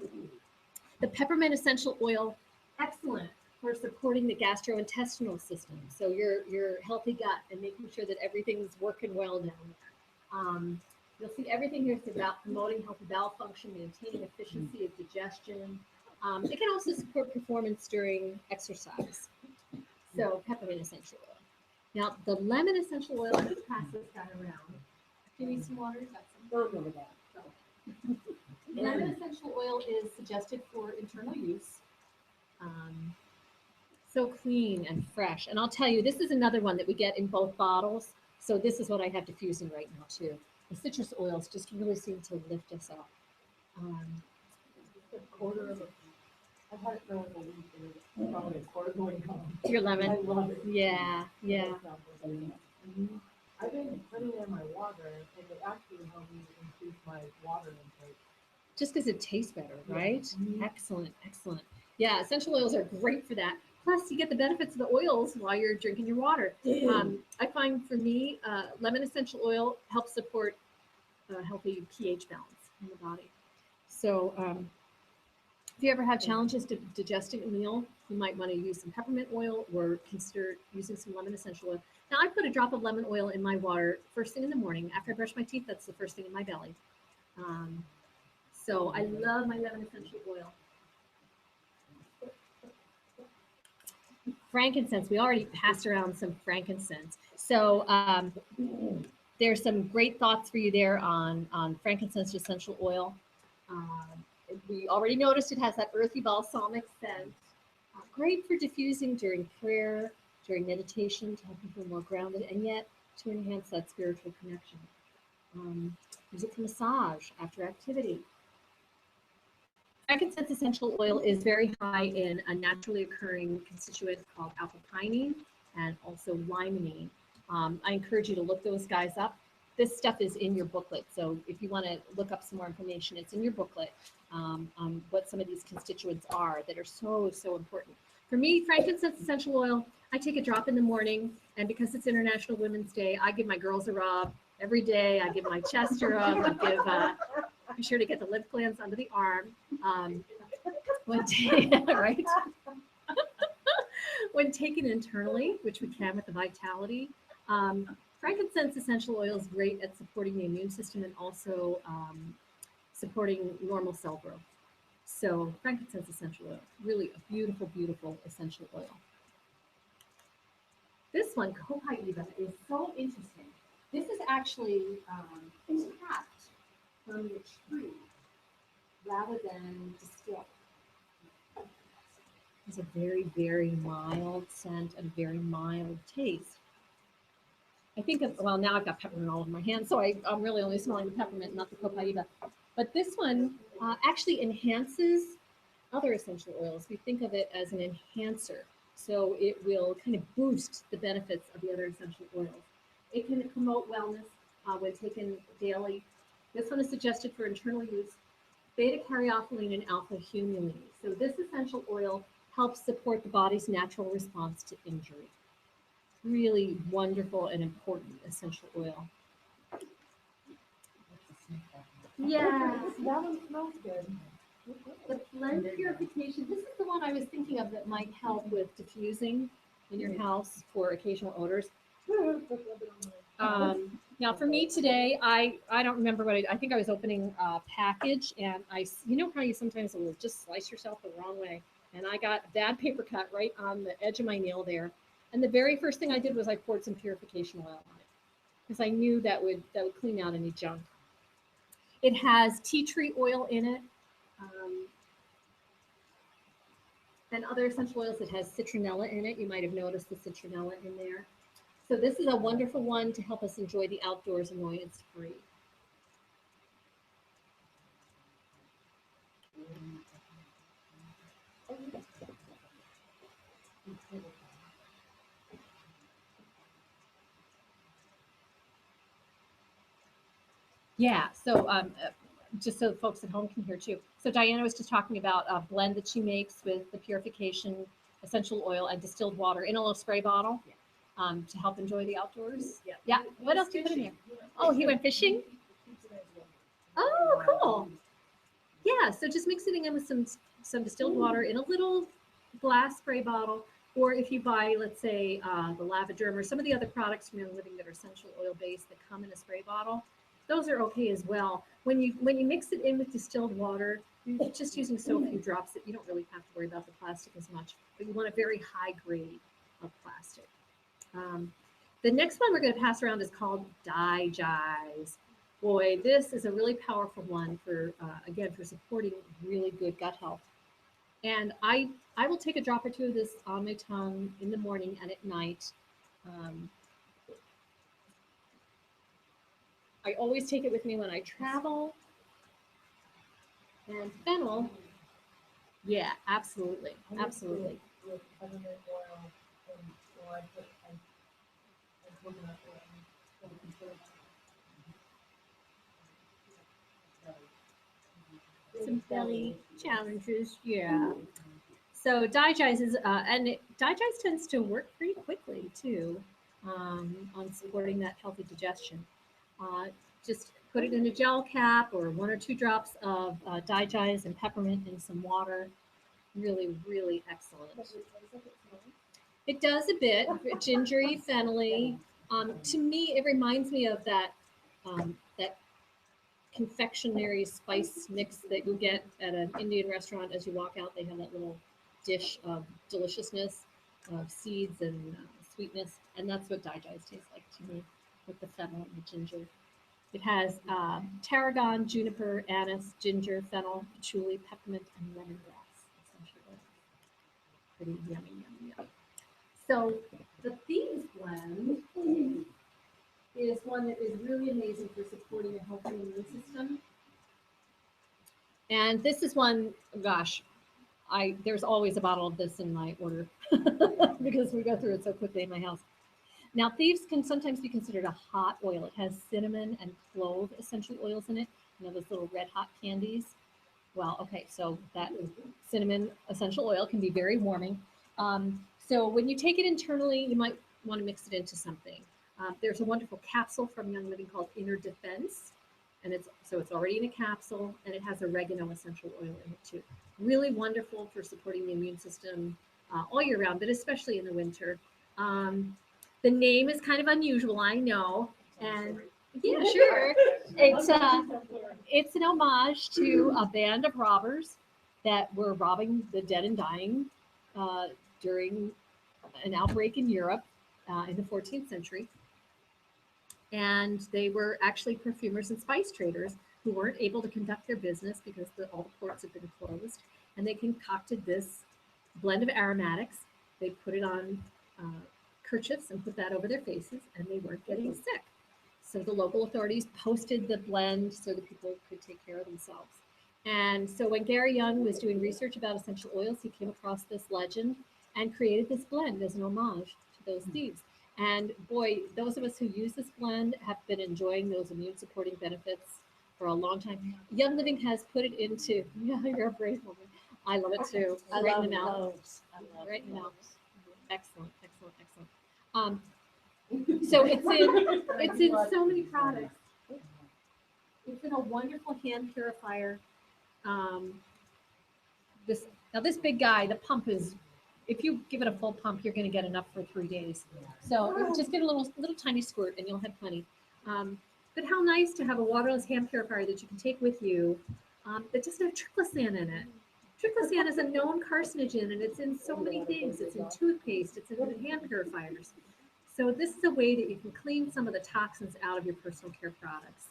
The peppermint essential oil, excellent for supporting the gastrointestinal system. So your healthy gut and making sure that everything's working well down there. You'll see everything here is about promoting healthy bowel function, maintaining efficiency of digestion. It can also support performance during exercise. So peppermint essential oil. Now the lemon essential oil, let's pass this guy around. Do you need some water? Lemon essential oil is suggested for internal use. So clean and fresh. And I'll tell you, this is another one that we get in both bottles. So this is what I have diffusing right now too. The citrus oils just really seem to lift us up. A quarter of I've had it for like a week, and probably a quarter going home. your lemon. I love it. Yeah. I've been putting it in my water, and it actually helped me my water intake. Just because it tastes better, Yeah. right? Mhm. Excellent, excellent. Yeah, essential oils are great for that. Plus, you get the benefits of the oils while you're drinking your water. I find for me, lemon essential oil helps support a healthy pH balance in the body. So, if you ever have challenges digesting a meal, you might want to use some peppermint oil or consider using some lemon essential oil. Now, I put a drop of lemon oil in my water first thing in the morning. After I brush my teeth, that's the first thing in my belly. So I love my lemon essential oil. Frankincense, we already passed around some frankincense. So there's some great thoughts for you there on frankincense essential oil. We already noticed it has that earthy balsamic scent. Great for diffusing during prayer, during meditation, to help you feel more grounded, and yet to enhance that spiritual connection. Use it for massage after activity. Frankincense essential oil is very high in a naturally occurring constituent called alpha-pinene and also limonene. I encourage you to look those guys up. This stuff is in your booklet, so if you want to look up some more information, it's in your booklet on what some of these constituents are that are so, so important. For me, frankincense essential oil, I take a drop in the morning, and because it's International Women's Day, I give my girls a rub every day. I give my chest a rub. I give be sure to get the lymph glands under the arm. Right? When taken internally, which we can with the Vitality, frankincense essential oil is great at supporting the immune system and also supporting normal cell growth. So frankincense essential oil, really a beautiful, beautiful essential oil. This one, copaiba, is so interesting. This is actually extract from the tree rather than distilled. It's a very, very mild scent and very mild taste. I think of, well, now I've got peppermint all over my hands, so I'm really only smelling the peppermint, not the copaiba. But this one actually enhances other essential oils. We think of it as an enhancer. So it will kind of boost the benefits of the other essential oils. It can promote wellness when taken daily. This one is suggested for internal use. Beta-caryophyllene and alpha-humulene. So this essential oil helps support the body's natural response to injury. Really wonderful and important essential oil. Yeah, That one smells good. the blend purification. This is the one I was thinking of that might help with diffusing in your house for occasional odors. Now for me today, I don't remember what I think I was opening a package, and you know how you sometimes will just slice yourself the wrong way, and I got a bad paper cut right on the edge of my nail there. And the very first thing I did was I poured some purification oil on it because I knew that would clean out any junk. It has tea tree oil in it. And other essential oils. It has citronella in it. You might have noticed the citronella in there. So this is a wonderful one to help us enjoy the outdoors annoyance-free. Yeah, so just so folks at home can hear too. So Diana was just talking about a blend that she makes with the purification essential oil and distilled water in a little spray bottle to help enjoy the outdoors. Yeah. What else do you put in here? Oh, he went fishing? Oh, cool. Yeah, so just mixing it in with some distilled water in a little glass spray bottle, or if you buy, let's say, the Lavaderm or some of the other products from Young Living that are essential oil based that come in a spray bottle, those are okay as well. When you mix it in with distilled water, you're just using so few drops that you don't really have to worry about the plastic as much, but you want a very high grade of plastic. The next one we're going to pass around is called Diagnose. Boy, this is a really powerful one for, again, for supporting really good gut health. And I will take a drop or two of this on my tongue in the morning and at night. I always take it with me when I travel. And fennel, yeah, absolutely, absolutely. With peppermint oil and or I put coconut oil. some belly challenges. Yeah. So digize is, digize tends to work pretty quickly too, on supporting that healthy digestion. Uh, just put it in a gel cap or 1 or 2 drops of digize and peppermint in some water. Really, really excellent. It does a bit, gingery, fennelly. To me, it reminds me of that confectionery spice mix that you get at an Indian restaurant as you walk out. They have that little dish of deliciousness, of seeds and sweetness, and that's what digize tastes like to me, with the fennel and the ginger. It has tarragon, juniper, anise, ginger, fennel, patchouli, peppermint, and lemongrass. Essentially, pretty yummy, yummy, yummy. So the Thieves blend is one that is really amazing for supporting a healthy immune system. And this is one, gosh, there's always a bottle of this in my order because we go through it so quickly in my house. Now, Thieves can sometimes be considered a hot oil. It has cinnamon and clove essential oils in it. You know, those little red hot candies. Well, okay, so that cinnamon essential oil can be very warming. So when you take it internally, you might want to mix it into something. There's a wonderful capsule from Young Living called Inner Defense, and it's already in a capsule, and it has oregano essential oil in it too. Really wonderful for supporting the immune system all year round, but especially in the winter. The name is kind of unusual, I know, and yeah, sure. It's an homage to a band of robbers that were robbing the dead and dying during an outbreak in Europe in the 14th century. And they were actually perfumers and spice traders who weren't able to conduct their business because all the ports had been closed. And they concocted this blend of aromatics. They put it on kerchiefs and put that over their faces, and they weren't getting sick. So the local authorities posted the blend so that people could take care of themselves. And so when Gary Young was doing research about essential oils, he came across this legend and created this blend as an homage to those thieves. And boy, those of us who use this blend have been enjoying those immune supporting benefits for a long time. Young Living has put it into, yeah, you're a brave woman. I love it too. Right in the mouth. Right in the mouth. Excellent, excellent, excellent. So it's in so many products. It's in a wonderful hand purifier. Um, this big guy, the pump is, if you give it a full pump, you're going to get enough for 3 days. So just get a little tiny squirt, and you'll have plenty. But how nice to have a waterless hand purifier that you can take with you that doesn't have triclosan in it. Triclosan is a known carcinogen, and it's in so many things. It's in toothpaste. It's in hand purifiers. So this is a way that you can clean some of the toxins out of your personal care products.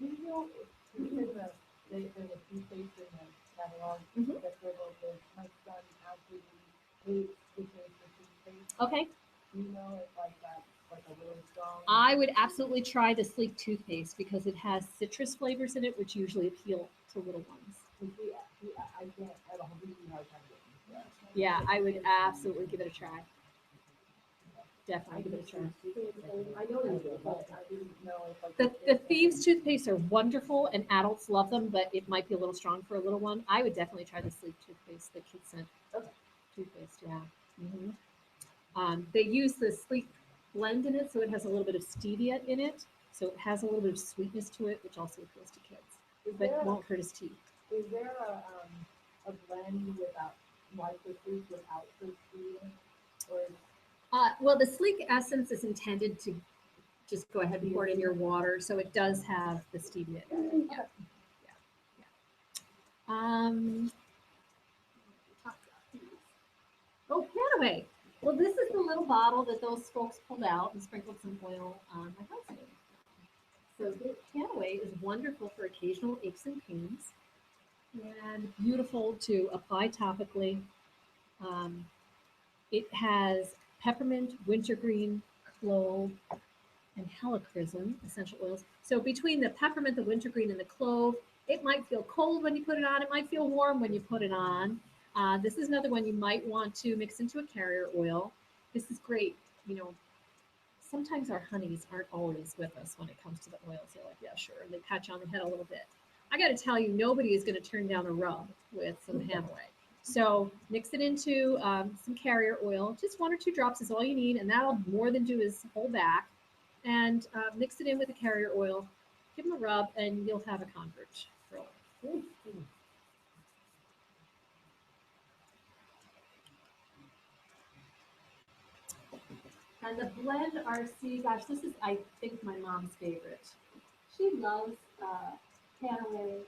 You know, because there's a few places in the catalog that my son absolutely hates the taste of toothpaste. Okay. You know, it's like that, like a really strong. I would absolutely try the Sleek toothpaste because it has citrus flavors in it, which usually appeal to little ones. I can't, I have a really hard time getting that. Yeah, I would absolutely give it a try. Definitely give it a try. I know they do, but I didn't know if like. The Thieves toothpaste are wonderful, and adults love them, but it might be a little strong for a little one. I would definitely try the Sleek toothpaste, the kid scent toothpaste. Yeah. They use the Sleek blend in it, so it has a little bit of stevia in it, so it has a little bit of sweetness to it, which also appeals to kids, but won't hurt his teeth. Is there a blend without, like the fruit without the stevia, or? Well, the Sleek essence is intended to just go ahead and pour it in your water, so it does have the stevia in it. Yeah. Oh, Panaway. Well, this is the little bottle that those folks pulled out and sprinkled some oil on my husband. So the Panaway is wonderful for occasional aches and pains, and beautiful to apply topically. It has peppermint, wintergreen, clove, and helichrysum essential oils. So between the peppermint, the wintergreen, and the clove, it might feel cold when you put it on. It might feel warm when you put it on. This is another one you might want to mix into a carrier oil. This is great. You know, sometimes our honeys aren't always with us when it comes to the oils. They're like, yeah, sure. And they pat you on the head a little bit. I got to tell you, nobody is going to turn down a rub with some Hanaway. So mix it into some carrier oil. Just 1 or 2 drops is all you need, and that'll more than do his whole back. And mix it in with the carrier oil. Give him a rub, and you'll have a convert for life. And the blend RC, gosh, this is, I think, my mom's favorite. She loves Hanaway.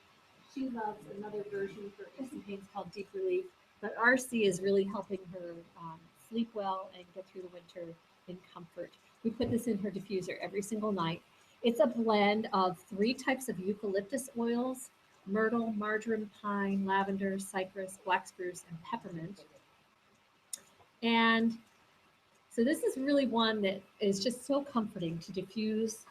She loves another version for aches and pains called Deep Relief. But RC is really helping her sleep well and get through the winter in comfort. We put this in her diffuser every single night. It's a blend of 3 types of eucalyptus oils: myrtle, marjoram, pine, lavender, cypress, black spruce, and peppermint. And so this is really one that is just so comforting to diffuse.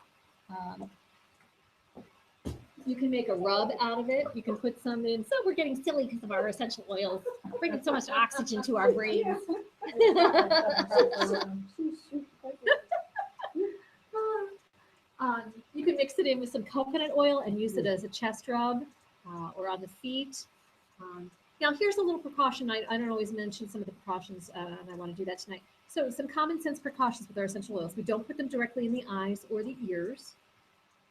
You can make a rub out of it. You can put some in. So we're getting silly because of our essential oils, bringing so much oxygen to our brains. You can mix it in with some coconut oil and use it as a chest rub or on the feet. Now, here's a little precaution. I don't always mention some of the precautions, and I want to do that tonight. So some common sense precautions with our essential oils. We don't put them directly in the eyes or the ears,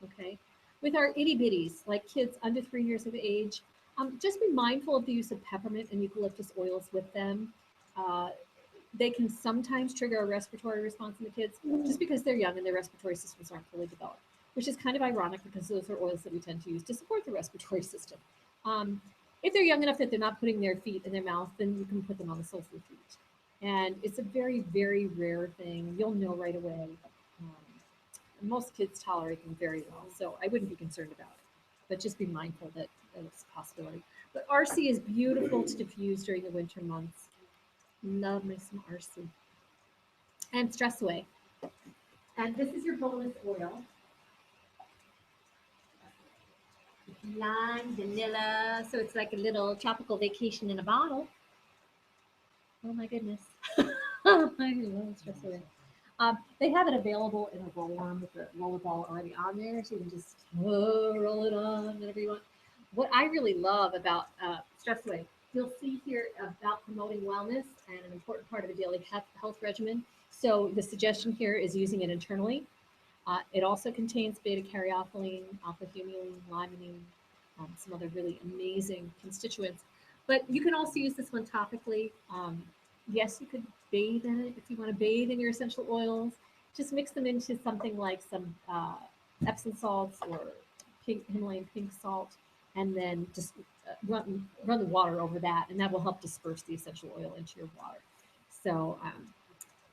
okay? With our itty bitties, like kids under 3 years of age, just be mindful of the use of peppermint and eucalyptus oils with them. They can sometimes trigger a respiratory response in the kids just because they're young and their respiratory systems aren't fully developed, which is kind of ironic because those are oils that we tend to use to support the respiratory system. If they're young enough that they're not putting their feet in their mouth, then you can put them on the soles of the feet. And it's a very, very rare thing. You'll know right away. Most kids tolerate them very well, so I wouldn't be concerned about it. But just be mindful that it's a possibility. But RC is beautiful to diffuse during the winter months. Love me some RC. And Stress Away. And this is your bonus oil. Lime, vanilla, so it's like a little tropical vacation in a bottle. Oh my goodness. I love Stress Away. They have it available in a roll-on with the roller ball already on there, so you can just roll it on whenever you want. What I really love about Stress Away, you'll see here about promoting wellness and an important part of a daily health regimen. So the suggestion here is using it internally. It also contains beta-caryophyllene, alpha-humulene, limonene, some other really amazing constituents. But you can also use this one topically. Yes, you could bathe in it if you want to bathe in your essential oils. Just mix them into something like some Epsom salts or Himalayan pink salt, and then just run the water over that, and that will help disperse the essential oil into your water. So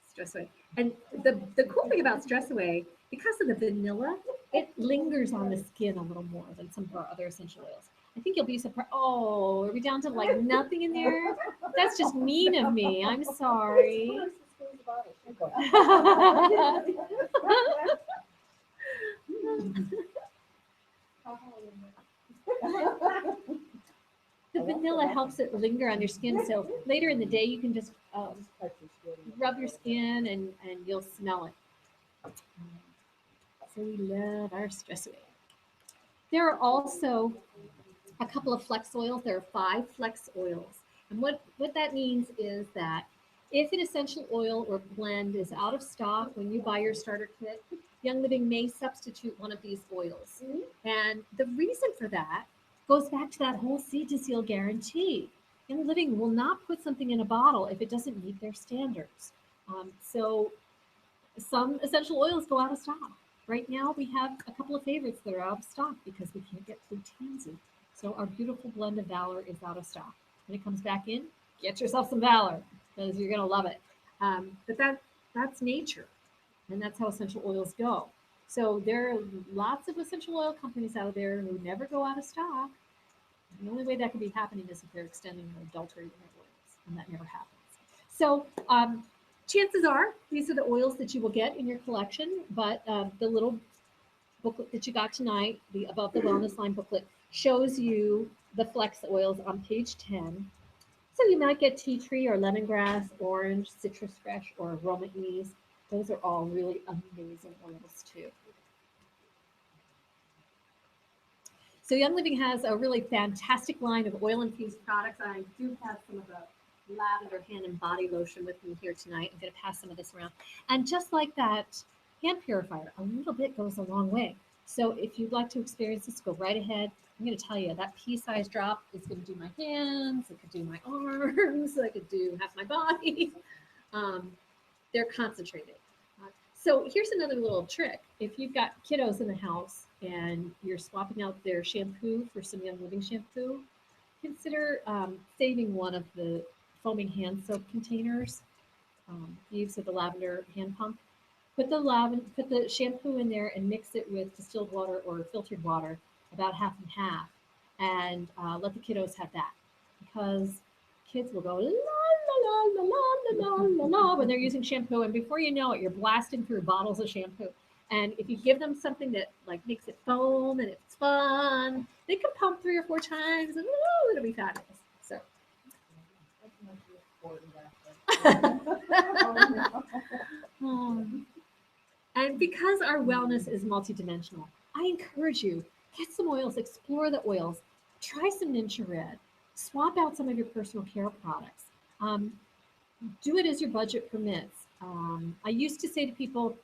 Stress Away. And the cool thing about Stress Away, because of the vanilla, it lingers on the skin a little more than some of our other essential oils. I think you'll be surprised. Oh, are we down to like nothing in there? That's just mean of me. I'm sorry. The vanilla helps it linger on your skin, so later in the day you can just rub your skin and you'll smell it. So we love our Stress Away. There are also a couple of flex oils. There are 5 flex oils. And what that means is that if an essential oil or blend is out of stock when you buy your starter kit, Young Living may substitute one of these oils. And the reason for that goes back to that whole seed to seal guarantee. Young Living will not put something in a bottle if it doesn't meet their standards. So some essential oils go out of stock. Right now, we have a couple of favorites that are out of stock because we can't get Blue Tansy. So our beautiful blend of Valor is out of stock. When it comes back in, get yourself some Valor because you're going to love it. But that's nature, and that's how essential oils go. So there are lots of essential oil companies out there who never go out of stock. The only way that could be happening is if they're extending or adulterating their oils, and that never happens. So chances are these are the oils that you will get in your collection, but the little booklet that you got tonight, the Above the Wellness Line booklet, shows you the flex oils on page 10. So you might get tea tree or lemongrass, orange, citrus fresh, or aroma ease. Those are all really amazing oils too. So Young Living has a really fantastic line of oil-infused products. I do have some of the lavender hand and body lotion with me here tonight. I'm going to pass some of this around. And just like that hand purifier, a little bit goes a long way. So if you'd like to experience this, go right ahead. I'm going to tell you that pea-sized drop is going to do my hands. It could do my arms. I could do half my body. They're concentrated. So here's another little trick. If you've got kiddos in the house and you're swapping out their shampoo for some Young Living shampoo, consider saving one of the foaming hand soap containers. Use of the lavender hand pump. Put the shampoo in there and mix it with distilled water or filtered water, about half and half, and let the kiddos have that, because kids will go la la la la la la la when they're using shampoo, and before you know it, you're blasting through bottles of shampoo. And if you give them something that like makes it foam and it's fun, they can pump 3 or 4 times, and it'll be fabulous. So. And because our wellness is multidimensional, I encourage you, get some oils, explore the oils, try some Ninja Red, swap out some of your personal care products. Do it as your budget permits. I used to say to people,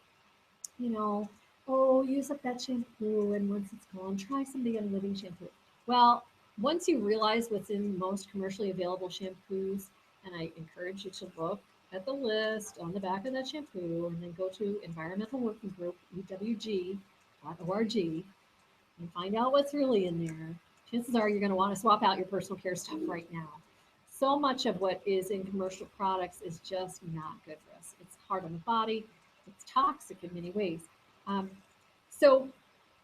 you know, oh, use up that shampoo, and once it's gone, try some of the Young Living shampoo. Well, once you realize what's in most commercially available shampoos, and I encourage you to look at the list on the back of that shampoo, and then go to Environmental Working Group, EWG.org, and find out what's really in there. Chances are you're going to want to swap out your personal care stuff right now. So much of what is in commercial products is just not good for us. It's hard on the body. It's toxic in many ways. So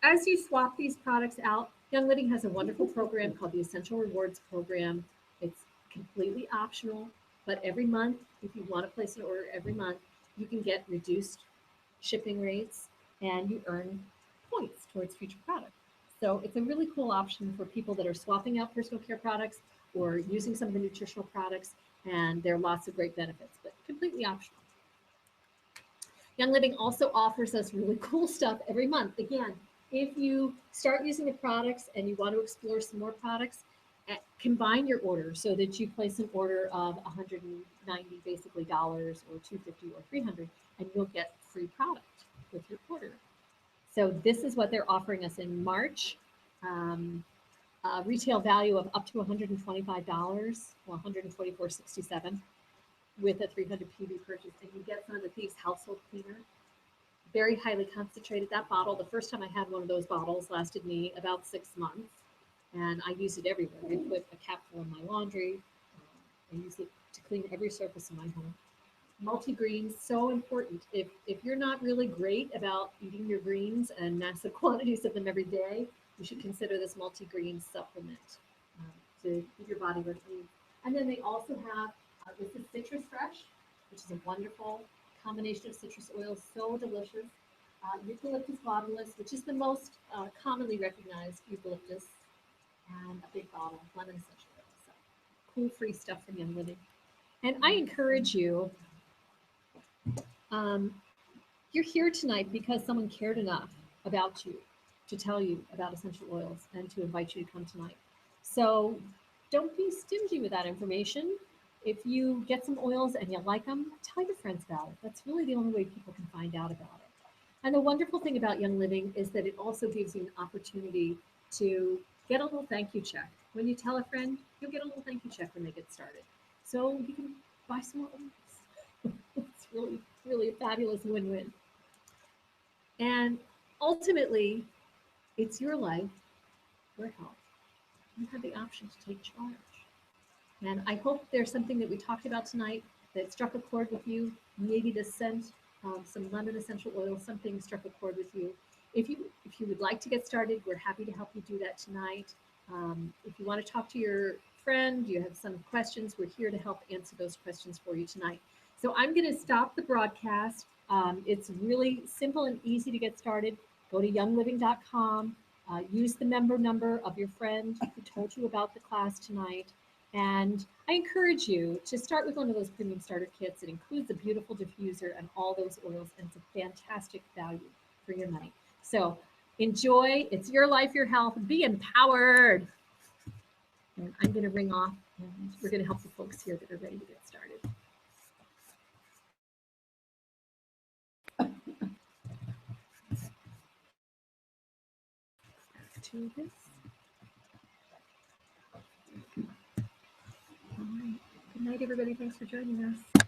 as you swap these products out, Young Living has a wonderful program called the Essential Rewards Program. It's completely optional, but every month, if you want to place an order every month, you can get reduced shipping rates and you earn points towards future products. So it's a really cool option for people that are swapping out personal care products or using some of the nutritional products, and there are lots of great benefits, but completely optional. Young Living also offers us really cool stuff every month. Again, if you start using the products and you want to explore some more products, combine your order so that you place an order of 190 basically dollars or 250 or 300, and you'll get free product with your order. So this is what they're offering us in March. Retail value of up to $125, well, $124.67 with a 300 PV purchase, and you get some of the Thieves household cleaner. Very highly concentrated. That bottle, the first time I had one of those bottles, lasted me about 6 months, and I use it everywhere. I put a capful in my laundry. I use it to clean every surface in my home. Multi-greens, so important. If you're not really great about eating your greens and massive quantities of them every day, you should consider this multi-green supplement to keep your body what it needs. And then they also have, this is Citrus Fresh, which is a wonderful combination of citrus oils, so delicious. Eucalyptus bottomless, which is the most commonly recognized eucalyptus, and a big bottle of lemon essential oil. So cool free stuff from Young Living. And I encourage you, you're here tonight because someone cared enough about you to tell you about essential oils and to invite you to come tonight. So don't be stingy with that information. If you get some oils and you like them, tell your friends about it. That's really the only way people can find out about it. And the wonderful thing about Young Living is that it also gives you an opportunity to get a little thank you check. When you tell a friend, you'll get a little thank you check when they get started. So you can buy some more oils. It's really, really a fabulous win-win. And ultimately, it's your life, your health. You have the option to take charge. And I hope there's something that we talked about tonight that struck a chord with you. Maybe the scent, some lemon essential oil, something struck a chord with you. If you would like to get started, we're happy to help you do that tonight. If you want to talk to your friend, you have some questions, we're here to help answer those questions for you tonight. So I'm going to stop the broadcast. It's really simple and easy to get started. Go to youngliving.com, use the member number of your friend who told you about the class tonight. And I encourage you to start with one of those premium starter kits. It includes a beautiful diffuser and all those oils, and it's a fantastic value for your money. So Enjoy. It's your life, your health. Be empowered. And I'm going to ring off, and we're going to help the folks here that are ready to get started. To this. All right. Good night, everybody. Thanks for joining us.